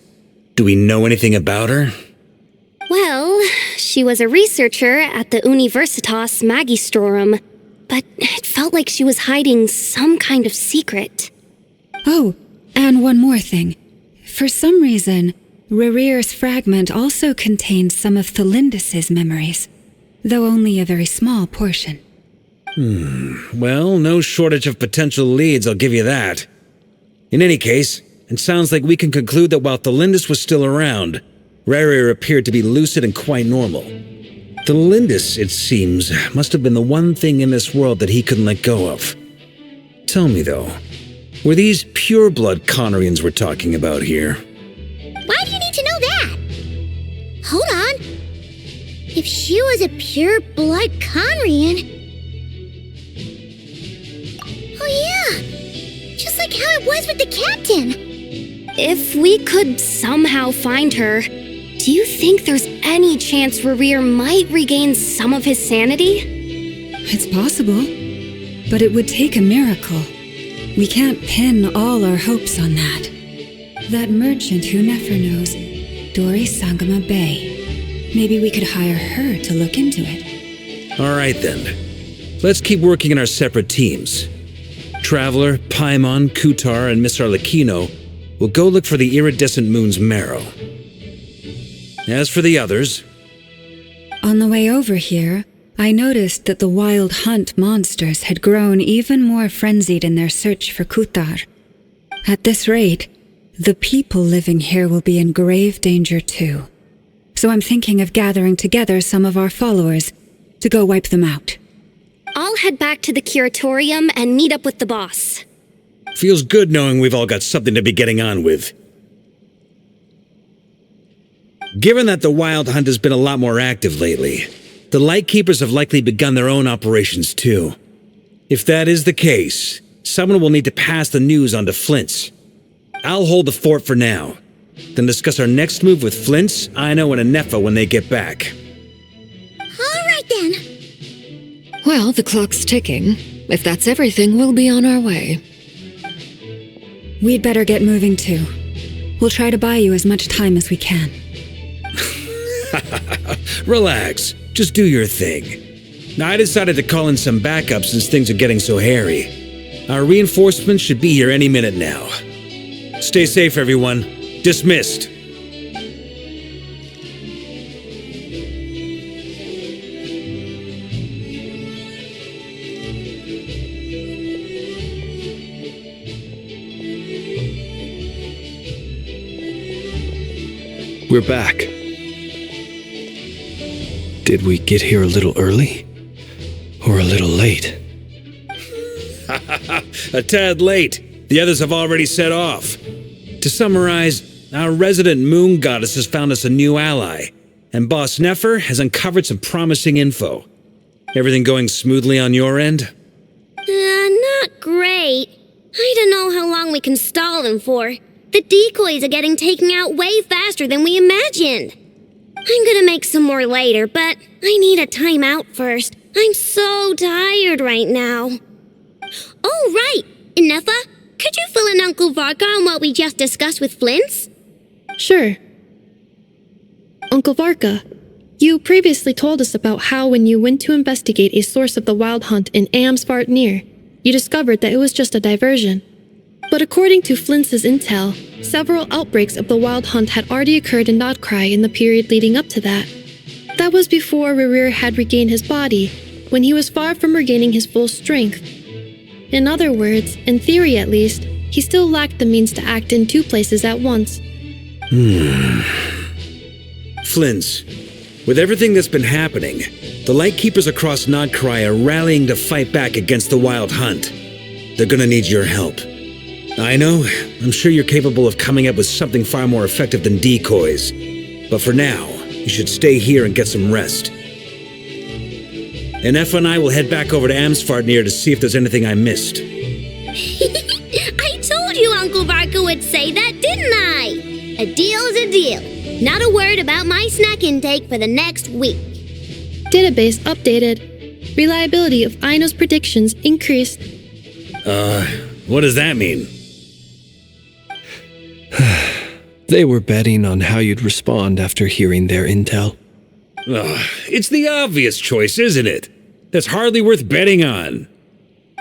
Do we know anything about her?
Well, she was a researcher at the Universitas Magistrorum, but it felt like she was hiding some kind of secret.
Oh, and one more thing. For some reason, Rerir's fragment also contains some of Tholindis' memories, though only a very small portion.
Well, no shortage of potential leads, I'll give you that. In any case, it sounds like we can conclude that while Tholindis was still around, Rerir appeared to be lucid and quite normal. Tholindis, it seems, must have been the one thing in this world that he couldn't let go of. Tell me, though, were these pure-blood Conorians we're talking about here?
Why do you need to know that? Hold on. If she was a pure-blood Conrian... Oh yeah! Just like how it was with the captain!
If we could somehow find her, do you think there's any chance Rerir might regain some of his sanity?
It's possible, but it would take a miracle. We can't pin all our hopes on that. That merchant who never knows, Dori Sangama Bay. Maybe we could hire her to look into it.
All right, then. Let's keep working in our separate teams. Traveler, Paimon, Kutar, and Miss Arlecchino will go look for the iridescent moon's marrow. As for the others...
On the way over here, I noticed that the wild hunt monsters had grown even more frenzied in their search for Kutar. At this rate, the people living here will be in grave danger too. So I'm thinking of gathering together some of our followers to go wipe them out.
I'll head back to the curatorium and meet up with the boss.
Feels good knowing we've all got something to be getting on with. Given that the Wild Hunt has been a lot more active lately, the Lightkeepers have likely begun their own operations too. If that is the case, someone will need to pass the news on to Flint's. I'll hold the fort for now, then discuss our next move with Flint's, Aino, and Anefa when they get back.
All right then.
Well, the clock's ticking. If that's everything, we'll be on our way.
We'd better get moving too. We'll try to buy you as much time as we can.
Relax. Just do your thing. I decided to call in some backup since things are getting so hairy. Our reinforcements should be here any minute now. Stay safe, everyone. Dismissed.
We're back. Did we get here a little early? Or a little late?
A tad late. The others have already set off. To summarize, our resident moon goddess has found us a new ally, and Boss Nefer has uncovered some promising info. Everything going smoothly on your end?
Not great. I don't know how long we can stall them for. The decoys are getting taken out way faster than we imagined. I'm gonna make some more later, but I need a timeout first. I'm so tired right now. Oh, right! Anefa, could you fill in Uncle Varka on what we just discussed with Flint's?
Sure. Uncle Varka, you previously told us about how when you went to investigate a source of the Wild Hunt in Amsvartnir, you discovered that it was just a diversion. But according to Flint's intel, several outbreaks of the Wild Hunt had already occurred in Nodcry in the period leading up to that. That was before Rerir had regained his body, when he was far from regaining his full strength. In other words, in theory at least, he still lacked the means to act in two places at once.
Flins, with everything that's been happening, the Lightkeepers across Nodkrai are rallying to fight back against the Wild Hunt. They're gonna need your help. I know, I'm sure you're capable of coming up with something far more effective than decoys. But for now, you should stay here and get some rest. And Effa and I will head back over to Amsfartnir to see if there's anything I missed.
I told you Uncle Varka would say that, didn't I? A deal is a deal. Not a word about my snack intake for the next week.
Database updated. Reliability of Aino's predictions increased.
What does that mean?
They were betting on how you'd respond after hearing their intel.
It's the obvious choice, isn't it? That's hardly worth betting on.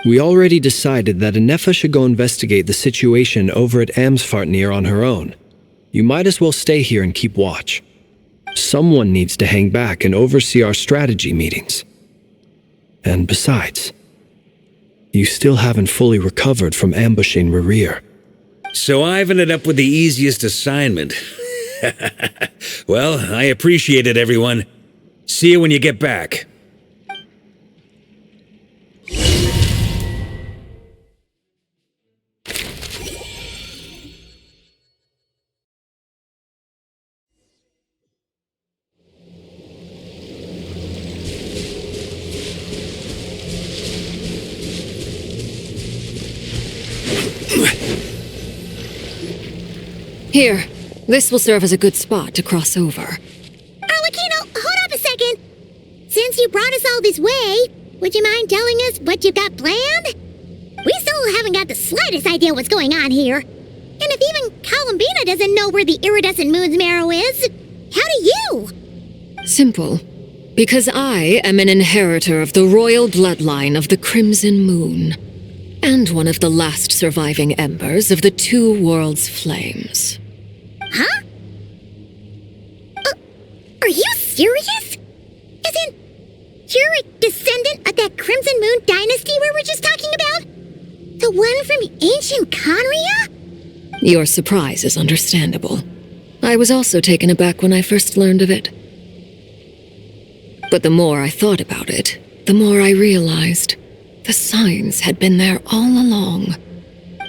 We already decided that Anefa should go investigate the situation over at Amsfartnir on her own. You might as well stay here and keep watch. Someone needs to hang back and oversee our strategy meetings. And besides, you still haven't fully recovered from ambushing Rerir.
So I've ended up with the easiest assignment. Well, I appreciate it, everyone. See you when you get back.
Here, this will serve as a good spot to cross over.
Arlecchino, hold up a second. Since you brought us all this way, would you mind telling us what you've got planned? We still haven't got the slightest idea what's going on here. And if even Columbina doesn't know where the iridescent moon's marrow is, how do you?
Simple. Because I am an inheritor of the royal bloodline of the Crimson Moon, and one of the last surviving embers of the Two Worlds' flames.
Huh? Are you serious? As in, you're a descendant of that Crimson Moon dynasty we were just talking about? The one from ancient Conria?
Your surprise is understandable. I was also taken aback when I first learned of it. But the more I thought about it, the more I realized the signs had been there all along.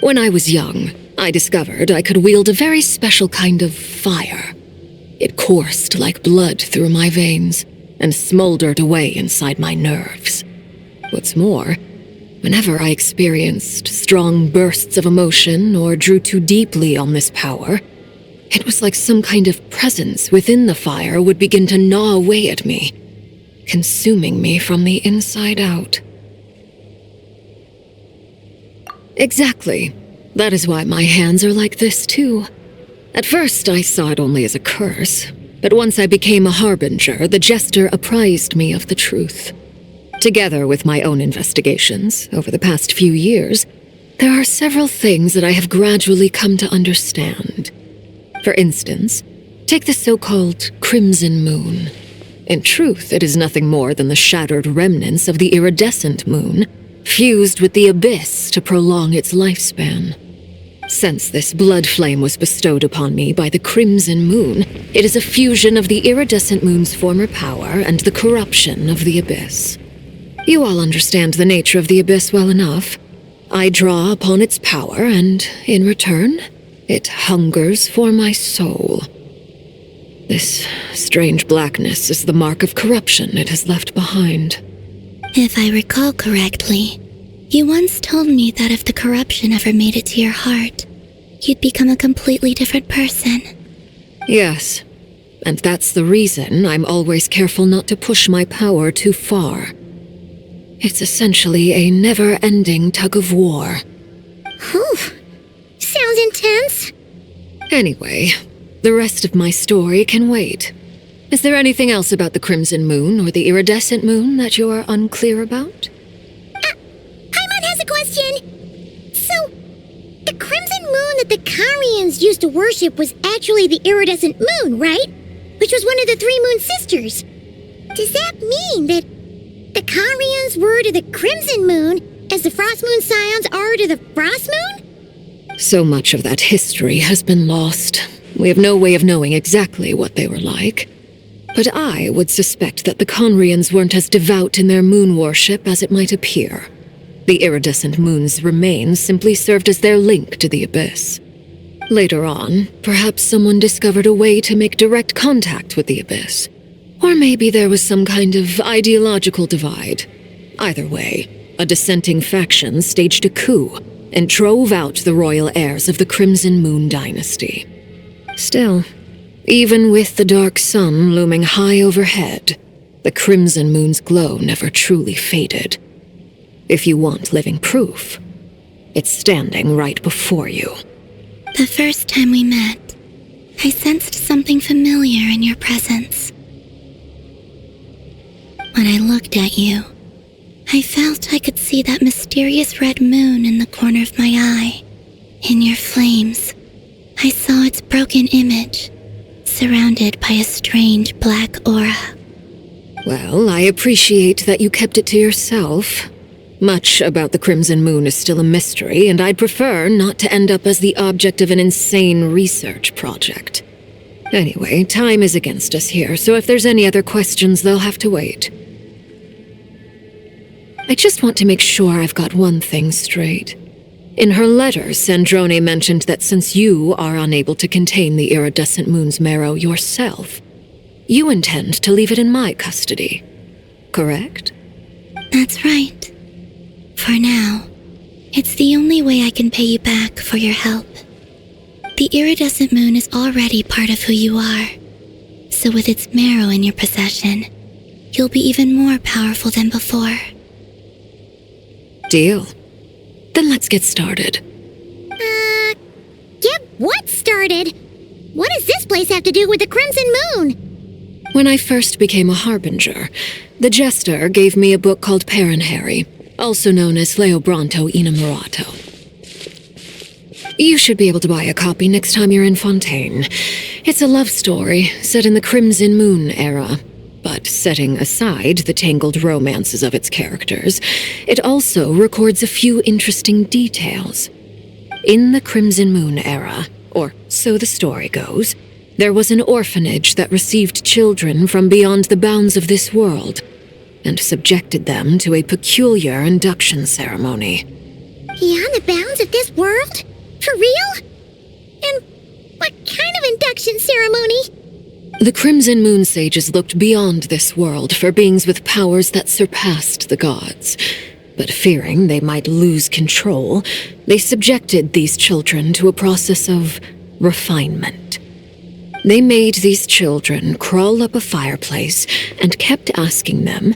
When I was young, I discovered I could wield a very special kind of fire. It coursed like blood through my veins and smoldered away inside my nerves. What's more, whenever I experienced strong bursts of emotion or drew too deeply on this power, it was like some kind of presence within the fire would begin to gnaw away at me, consuming me from the inside out. Exactly. That is why my hands are like this, too. At first, I saw it only as a curse, but once I became a harbinger, the jester apprised me of the truth. Together with my own investigations over the past few years, there are several things that I have gradually come to understand. For instance, take the so-called Crimson Moon. In truth, it is nothing more than the shattered remnants of the iridescent moon, fused with the abyss to prolong its lifespan. Since this blood flame was bestowed upon me by the Crimson Moon, it is a fusion of the iridescent moon's former power and the corruption of the abyss. You all understand the nature of the abyss well enough. I draw upon its power, and in return, it hungers for my soul. This strange blackness is the mark of corruption it has left behind.
If I recall correctly, you once told me that if the corruption ever made it to your heart, you'd become a completely different person.
Yes, and that's the reason I'm always careful not to push my power too far. It's essentially a never-ending tug of war.
Whew. Sounds intense.
Anyway, the rest of my story can wait. Is there anything else about the Crimson Moon or the Iridescent Moon that you're unclear about?
Paimon has a question. So, the Crimson Moon that the Karians used to worship was actually the Iridescent Moon, right? Which was one of the three Moon Sisters. Does that mean that the Karians were to the Crimson Moon as the Frost Moon Scions are to the Frost Moon?
So much of that history has been lost. We have no way of knowing exactly what they were like. But I would suspect that the Conrians weren't as devout in their moon worship as it might appear. The iridescent moon's remains simply served as their link to the Abyss. Later on, perhaps someone discovered a way to make direct contact with the Abyss. Or maybe there was some kind of ideological divide. Either way, a dissenting faction staged a coup and drove out the royal heirs of the Crimson Moon dynasty. Still, even with the dark sun looming high overhead, the Crimson Moon's glow never truly faded. If you want living proof, it's standing right before you.
The first time we met, I sensed something familiar in your presence. When I looked at you, I felt I could see that mysterious red moon in the corner of my eye. In your flames, I saw its broken image, surrounded by a strange black aura.
Well, I appreciate that you kept it to yourself. Much about the Crimson Moon is still a mystery, and I'd prefer not to end up as the object of an insane research project. Anyway, time is against us here, so if there's any other questions, they'll have to wait. I just want to make sure I've got one thing straight. In her letter, Sandrone mentioned that since you are unable to contain the iridescent moon's marrow yourself, you intend to leave it in my custody, correct?
That's right. For now, it's the only way I can pay you back for your help. The iridescent moon is already part of who you are, so with its marrow in your possession, you'll be even more powerful than before.
Deal. Then let's get started.
Get what started? What does this place have to do with the Crimson Moon?
When I first became a harbinger, the jester gave me a book called Pernah, also known as Leobranto Innamorato. You should be able to buy a copy next time you're in Fontaine. It's a love story set in the Crimson Moon era, but setting aside the tangled romances of its characters, it also records a few interesting details. In the Crimson Moon era, or so the story goes, there was an orphanage that received children from beyond the bounds of this world, and subjected them to a peculiar induction ceremony.
Beyond the bounds of this world? For real? And what kind of induction ceremony?
The Crimson Moon sages looked beyond this world for beings with powers that surpassed the gods. But fearing they might lose control, they subjected these children to a process of refinement. They made these children crawl up a fireplace and kept asking them,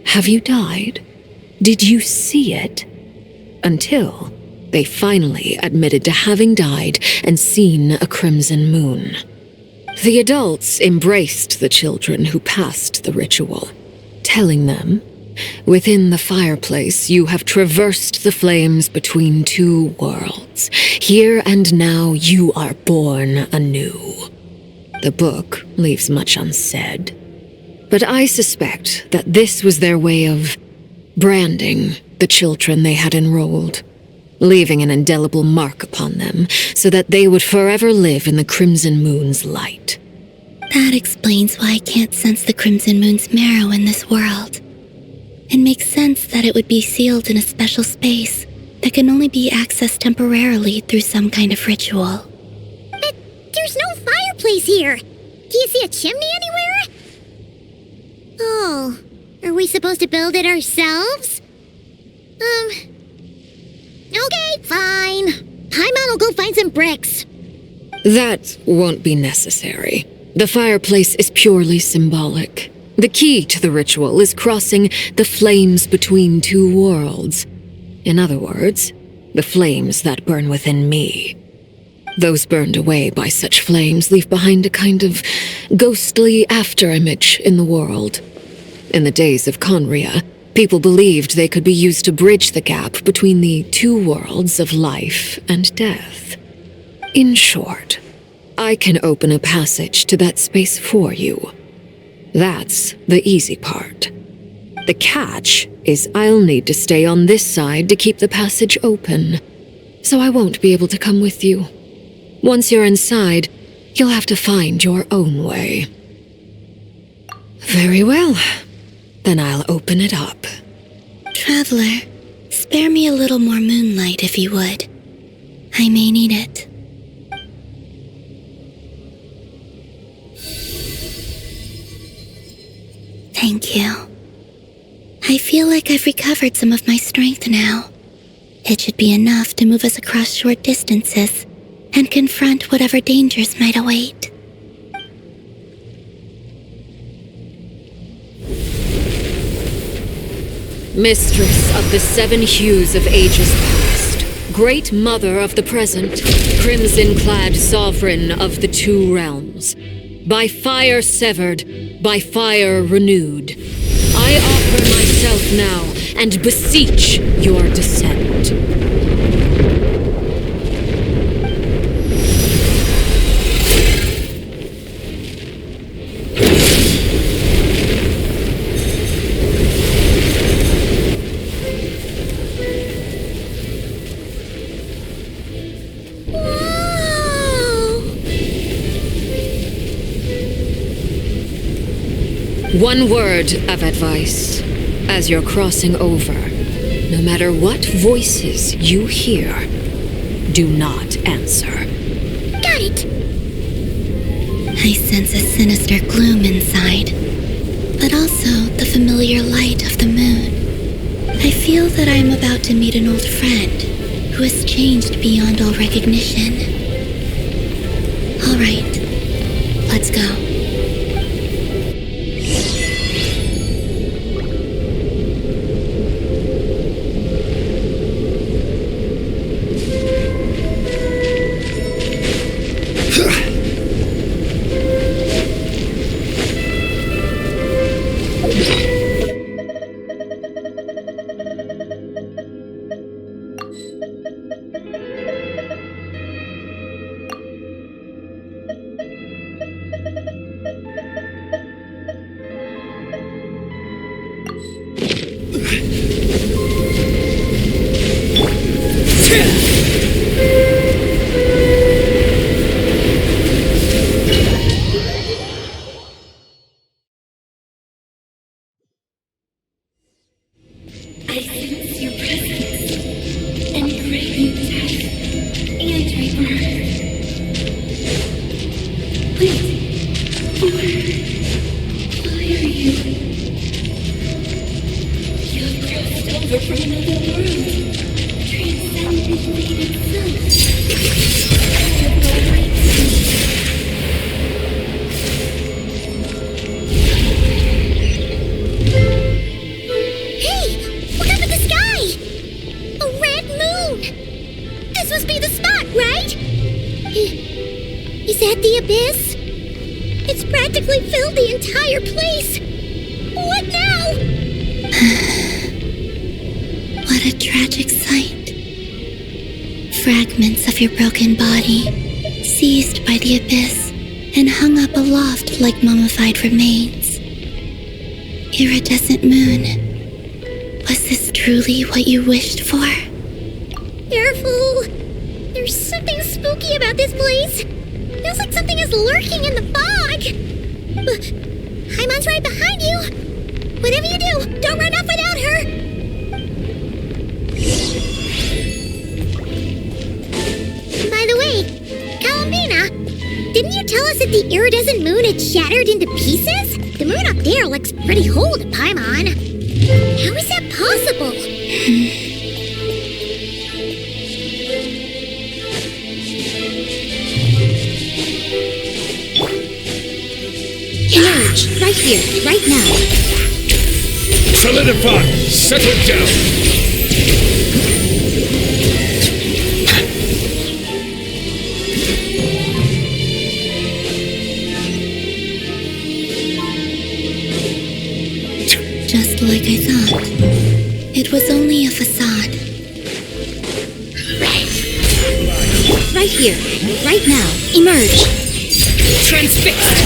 "Have you died? Did you see it?" Until they finally admitted to having died and seen a crimson moon. The adults embraced the children who passed the ritual, telling them, "Within the fireplace, you have traversed the flames between two worlds. Here and now, you are born anew." The book leaves much unsaid, but I suspect that this was their way of branding the children they had enrolled, leaving an indelible mark upon them so that they would forever live in the Crimson Moon's light.
That explains why I can't sense the Crimson Moon's marrow in this world. It makes sense that it would be sealed in a special space that can only be accessed temporarily through some kind of ritual.
But there's no fireplace here. Do you see a chimney anywhere? Oh, are we supposed to build it ourselves? Okay, fine. Paimon will go find some bricks.
That won't be necessary. The fireplace is purely symbolic. The key to the ritual is crossing the flames between two worlds. In other words, the flames that burn within me. Those burned away by such flames leave behind a kind of ghostly afterimage in the world. In the days of Conria, people believed they could be used to bridge the gap between the two worlds of life and death. In short, I can open a passage to that space for you. That's the easy part. The catch is I'll need to stay on this side to keep the passage open, so I won't be able to come with you. Once you're inside, you'll have to find your own way. Very well. Then I'll open it up.
Traveler, spare me a little more moonlight if you would. I may need it. Thank you. I feel like I've recovered some of my strength now. It should be enough to move us across short distances and confront whatever dangers might await.
Mistress of the 7 hues of ages past, Great Mother of the present, Crimson-clad Sovereign of the 2 realms, by fire severed, by fire renewed, I offer myself now and beseech your descent. One word of advice as you're crossing over. No matter what voices you hear, do not answer.
Got it!
I sense a sinister gloom inside, but also the familiar light of the moon. I feel that I am about to meet an old friend who has changed beyond all recognition. All right, let's go. Fragments of your broken body, seized by the abyss and hung up aloft like mummified remains. Iridescent moon, was this truly what you wished for?
Careful! There's something spooky about this place. Feels like something is lurking in the fog. Haimon's right behind you. Whatever you do, don't run off without her. By the way, Columbina, didn't you tell us that the iridescent moon had shattered into pieces? The moon up there looks pretty whole to Paimon. How is that possible?
Emerge, right here, right now.
Solidify! Settle down!
Just like I thought. It was only a facade.
Right here, right now. Emerge.
Transfixed!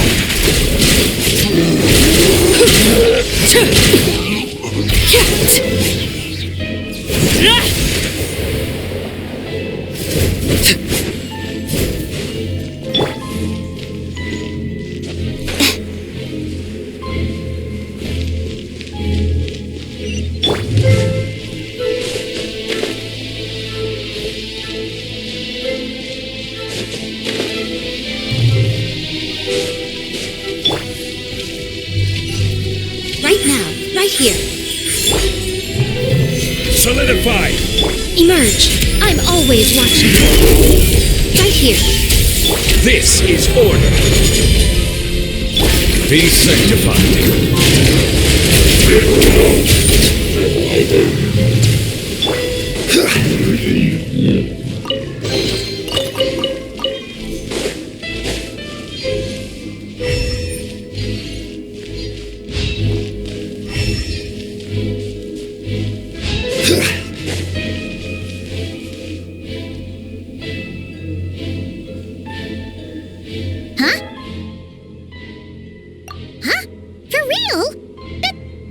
Right now, right here.
Solidify!
Emerge. I'm always watching. Right here.
This is order.
Be
Huh? Huh? For real?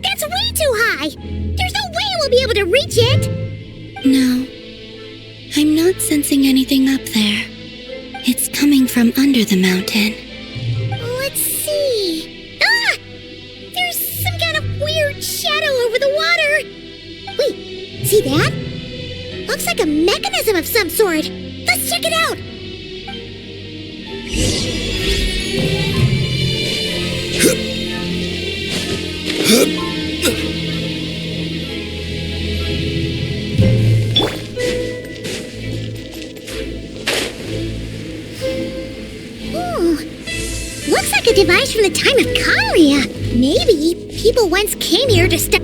That's way too high! There's no way we'll be able to reach it!
No. I'm not sensing anything up there. It's coming from under the mountain.
Let's see. Ah! There's some kind of weird shadow over the water! Wait, see that? Looks like a mechanism of some sort. Let's check it out! Looks like a device from the time of Karia. Maybe people once came here to step.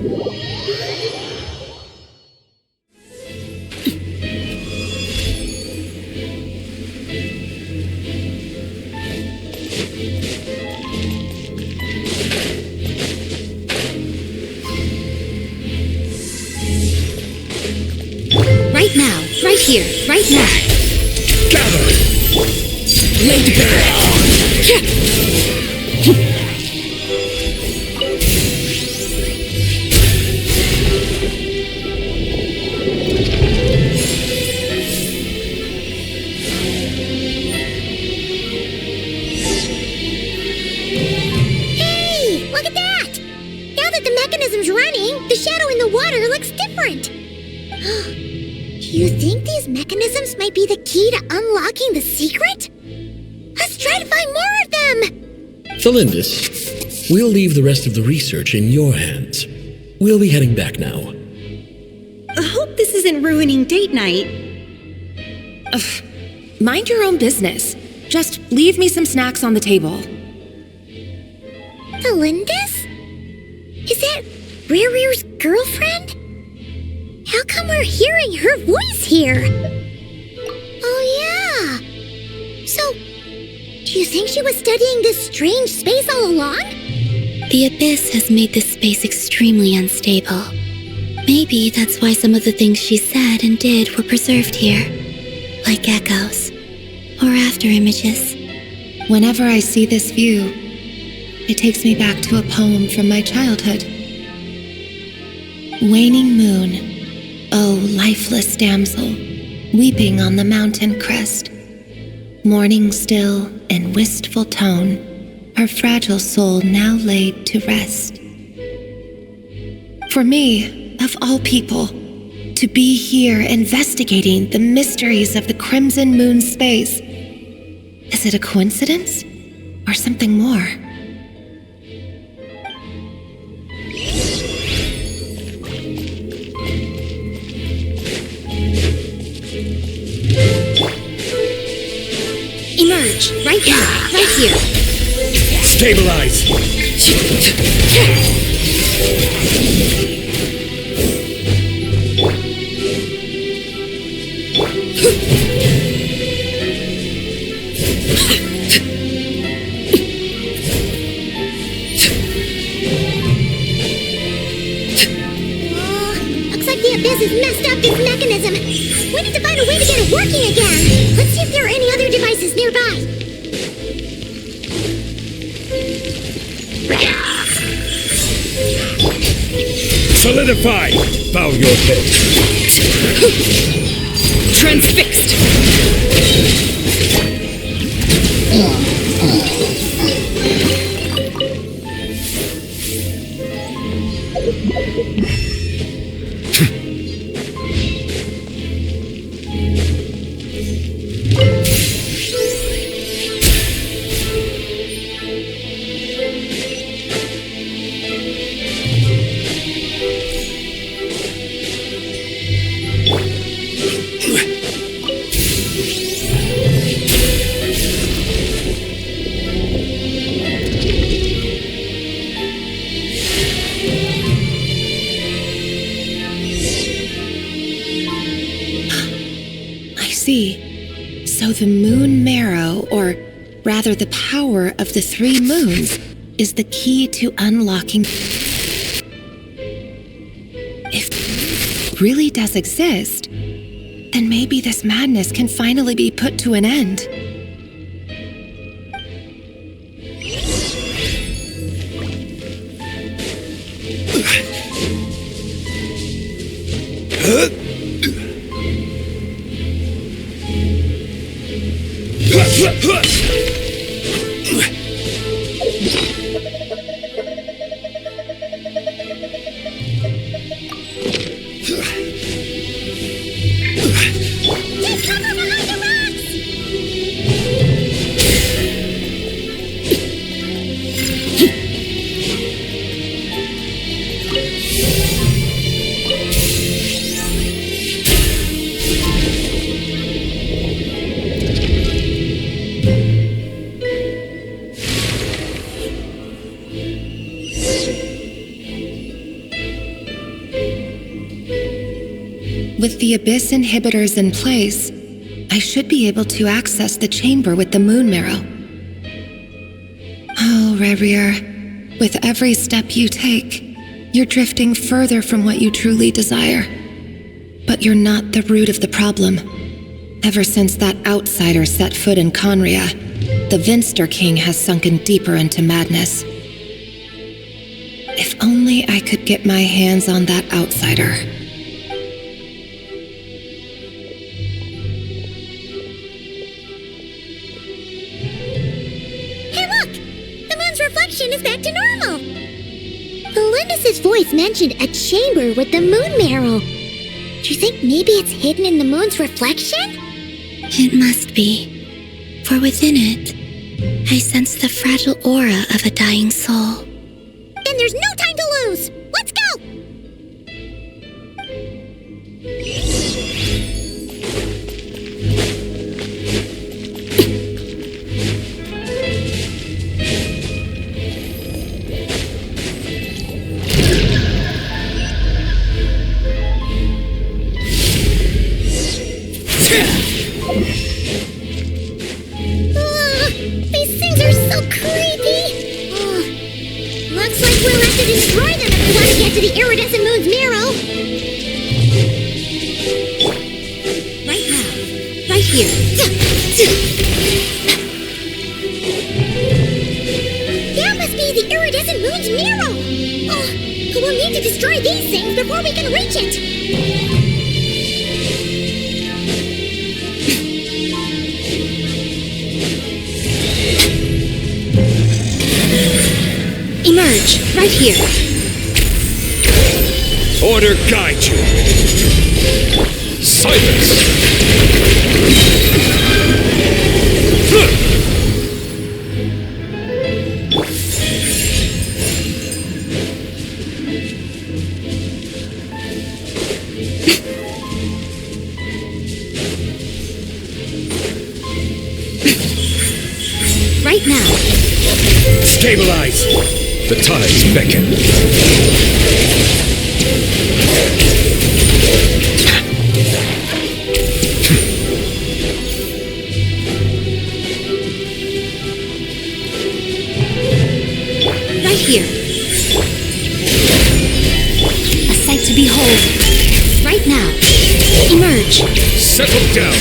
Right now, right here, right now.
Gather! Laid bare!
Hey, look at that! Now that the mechanism's running, the shadow in the water looks different. Do you think these mechanisms might be the key to unlocking the secret? Let's try to find more of them!
Felindis, we'll leave the rest of the research in your hands. We'll be heading back now.
I hope this isn't ruining date night.
Ugh. Mind your own business. Just leave me some snacks on the table.
Felindis? Is that Rear's girlfriend? How come we're hearing her voice here? Oh, yeah. So, do you think she was studying this strange space all along?
The abyss has made this space extremely unstable. Maybe that's why some of the things she said and did were preserved here, like echoes or after images.
Whenever I see this view, it takes me back to a poem from my childhood. Waning moon, oh lifeless damsel, weeping on the mountain crest, mourning still in wistful tone, her fragile soul now laid to rest. For me, of all people, to be here investigating the mysteries of the Crimson Moon space, is it a coincidence or something more?
Emerge, right now, right here.
Stabilize!
Looks like the abyss has messed up this mechanism. We need to find a way to get it working again. Let's see if there are any other devices nearby.
Solidify! Bow your head.
Transfixed!
So the moon marrow, or rather the power of the 3 moons, is the key to unlocking. If it really does exist, then maybe this madness can finally be put to an end. With the Abyss inhibitors in place, I should be able to access the chamber with the moon marrow. Oh, Rerir, with every step you take, you're drifting further from what you truly desire. But you're not the root of the problem. Ever since that outsider set foot in Conria, the Vinster King has sunken deeper into madness. If only I could get my hands on that outsider.
Is back to normal. Belindus's voice mentioned a chamber with the moon marrow. Do you think maybe it's hidden in the moon's reflection?
It must be, for within it, I sense the fragile aura of a dying soul.
Then there's no time to lose. Let's go! These things are so creepy! Looks like we'll have to destroy them if we want to get to the iridescent moon's marrow!
Right now. Right here.
That must be the iridescent moon's marrow! Oh, we'll need to destroy these things before we can reach it!
Emerge, right here.
Order guide you. Silence!
Right now.
Stabilize! The tides beckon.
Right here. A sight to behold. Right now. Emerge.
Settle down.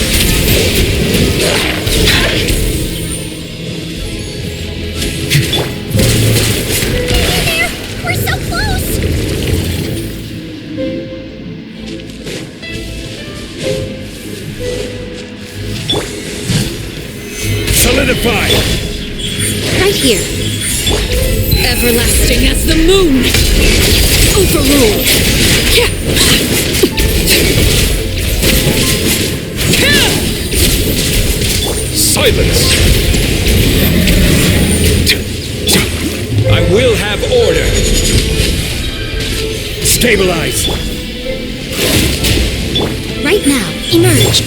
Solidify!
Right here.
Everlasting as the moon! Overruled!
Silence!
I will have order! Stabilize!
Right now. Emerge.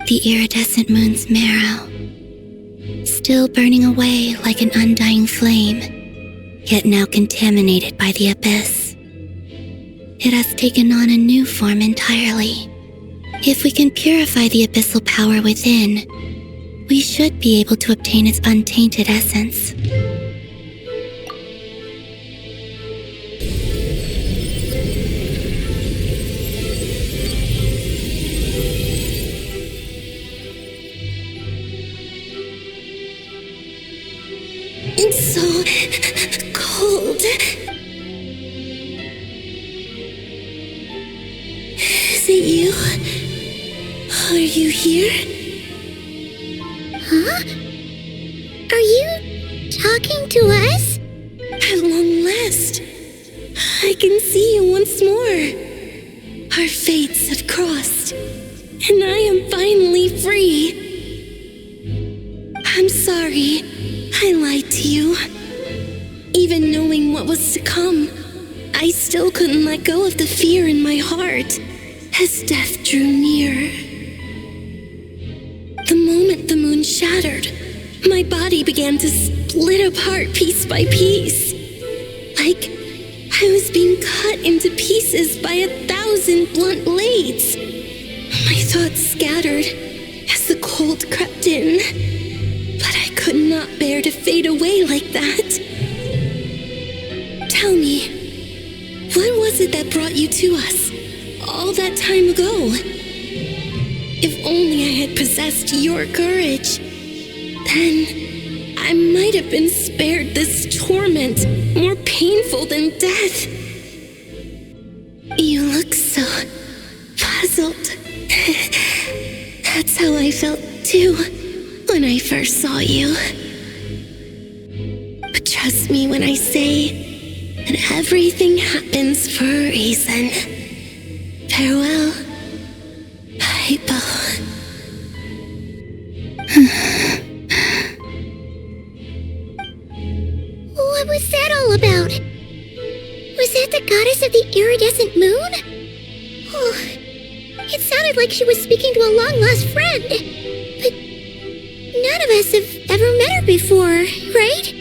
The iridescent moon's marrow, still burning away like an undying flame, yet now contaminated by the abyss. It has taken on a new form entirely. If we can purify the abyssal power within, we should be able to obtain its untainted essence. It's so cold. Is it you? Are you here?
Huh? Are you talking to us?
At long last, I can see you once more. Our fates have crossed, and I am finally free. I'm sorry I lied to you. Even knowing what was to come, I still couldn't let go of the fear in my heart as death drew near. The moment the moon shattered, my body began to split apart piece by piece. Like I was being cut into pieces by 1,000 blunt blades. My thoughts scattered as the cold crept in, but I could not bear to fade away like that. Tell me, what was it that brought you to us all that time ago? If only I had possessed your courage, then I might have been spared this torment more painful than death. You look so puzzled. That's how I felt too when I first saw you. But trust me when I say that everything happens for a reason. Farewell, Hypo.
What was that all about? Was that the goddess of the iridescent moon? Oh, it sounded like she was speaking to a long-lost friend. But none of us have ever met her before, right?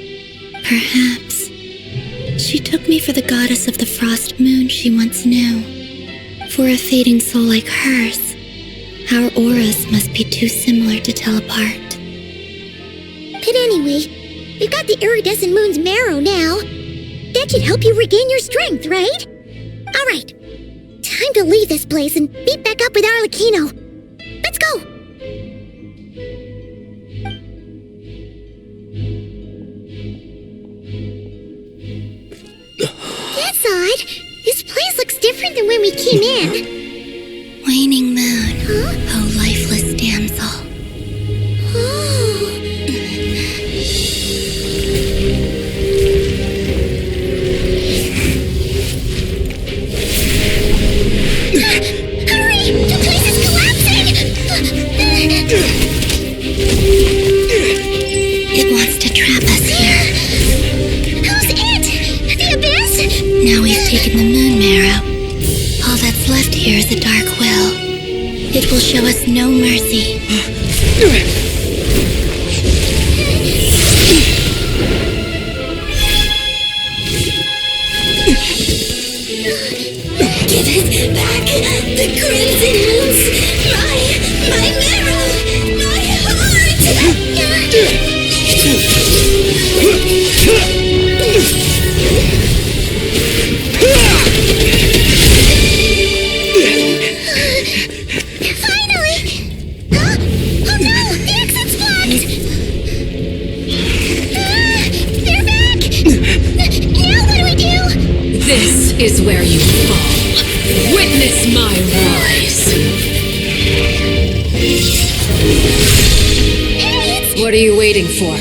Perhaps. She took me for the goddess of the frost moon she once knew. For a fading soul like hers, our auras must be too similar to tell apart.
But anyway, we've got the iridescent moon's marrow now. That should help you regain your strength, right? All right. Time to leave this place and meet back up with Arlecchino. Let's go! That's odd. This place looks different than when we came in.
Waning moon, oh lifeless damsel.
Hurry! The place is collapsing!
It wants to trap us here.
Who's it? The abyss?
Now we've taken the moon marrow. All that's left here is a dark will. It will show us no mercy. Give it back! The crimson moons! My marrow!
is where you fall. Witness my rise. What are you waiting for?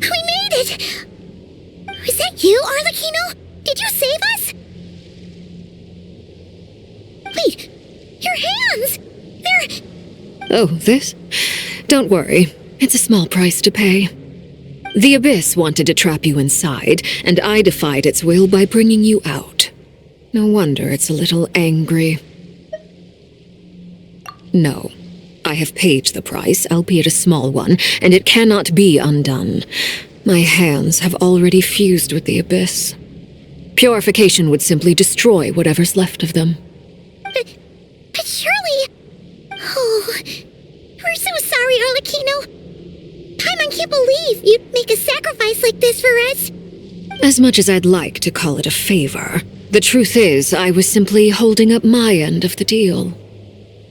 We made it! Is that you, Arlecchino? Did you save us? Wait, your hands! They're...
Oh, this? Don't worry. It's a small price to pay. The Abyss wanted to trap you inside, and I defied its will by bringing you out. No wonder it's a little angry. No. I have paid the price, albeit a small one, and it cannot be undone. My hands have already fused with the Abyss. Purification would simply destroy whatever's left of them.
But surely... Oh, we're so sorry, Arlecchino. Paimon can't believe you'd make a sacrifice like this for us.
As much as I'd like to call it a favor, the truth is I was simply holding up my end of the deal.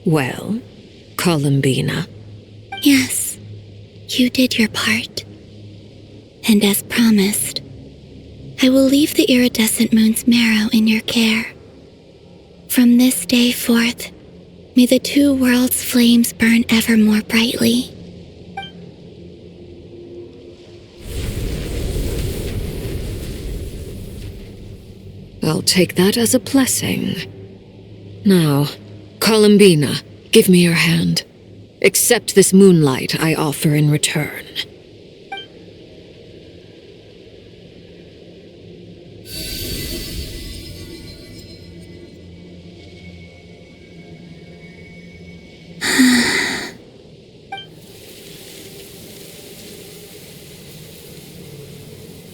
Well, Columbina.
Yes, you did your part. And as promised, I will leave the iridescent moon's marrow in your care. From this day forth, may the two worlds' flames burn ever more brightly.
I'll take that as a blessing. Now, Columbina, give me your hand. Accept this moonlight I offer in return.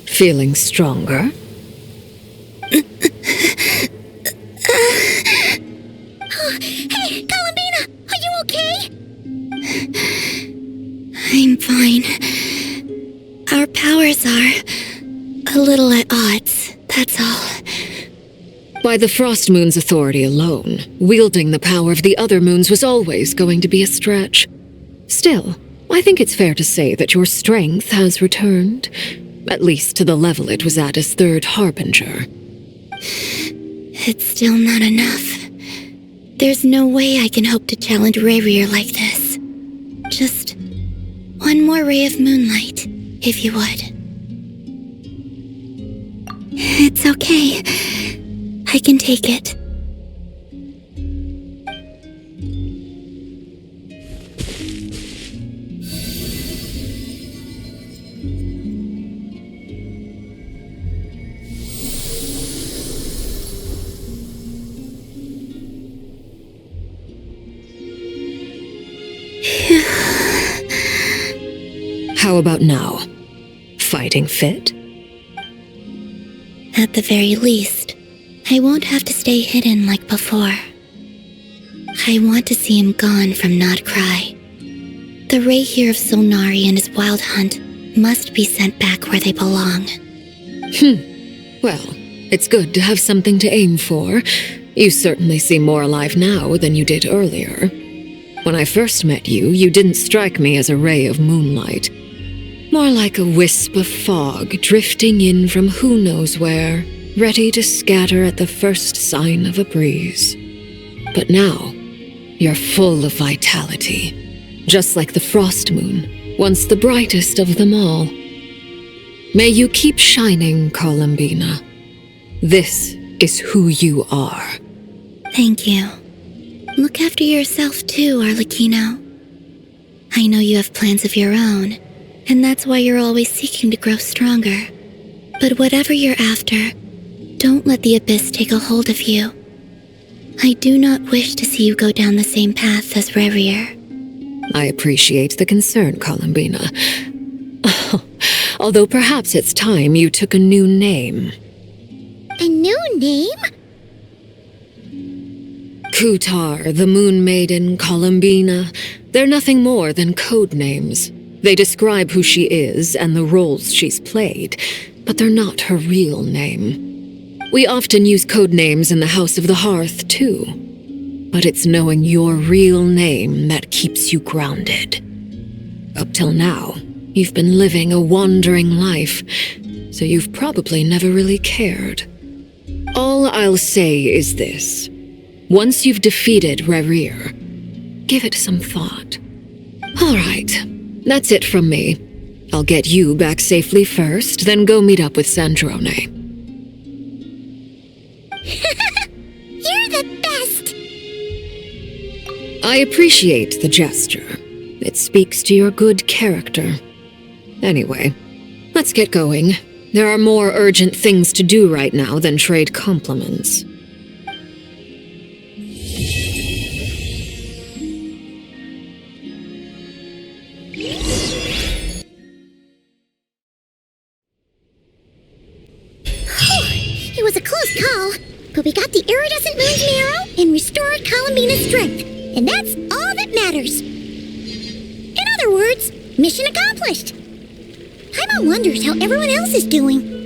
Feeling stronger?
Hey, Columbina, are you okay?
I'm fine. Our powers are a little at odds, that's all.
By the Frost Moon's authority alone, wielding the power of the other moons was always going to be a stretch. Still, I think it's fair to say that your strength has returned, at least to the level it was at as Third Harbinger.
It's still not enough. There's no way I can hope to challenge Rayrir like this. Just one more ray of moonlight, if you would. It's okay. I can take it.
How about now? Fighting fit?
At the very least, I won't have to stay hidden like before. I want to see him gone from Not Cry. The Rayrir of Solnari and his wild hunt must be sent back where they belong.
Well, it's good to have something to aim for. You certainly seem more alive now than you did earlier. When I first met you, you didn't strike me as a ray of moonlight. More like a wisp of fog drifting in from who knows where, ready to scatter at the first sign of a breeze. But now, you're full of vitality, just like the Frost Moon, once the brightest of them all. May you keep shining, Columbina. This is who you are.
Thank you. Look after yourself too, Arlecchino. I know you have plans of your own, and that's why you're always seeking to grow stronger. But whatever you're after, don't let the Abyss take a hold of you. I do not wish to see you go down the same path as Rayrir.
I appreciate the concern, Columbina. Although perhaps it's time you took a new name.
A new name?
Kutar, the Moon Maiden, Columbina, they're nothing more than code names. They describe who she is and the roles she's played, but they're not her real name. We often use code names in the House of the Hearth, too. But it's knowing your real name that keeps you grounded. Up till now, you've been living a wandering life, so you've probably never really cared. All I'll say is this. Once you've defeated Rerir, give it some thought. All right, that's it from me. I'll get you back safely first, then go meet up with Sandrone.
You're the best!
I appreciate the gesture. It speaks to your good character. Anyway, let's get going. There are more urgent things to do right now than trade compliments.
It was a close call, but we got the iridescent moon's marrow and restored Columbina's strength, and that's all that matters. In other words, mission accomplished. Paimon wonders how everyone else is doing.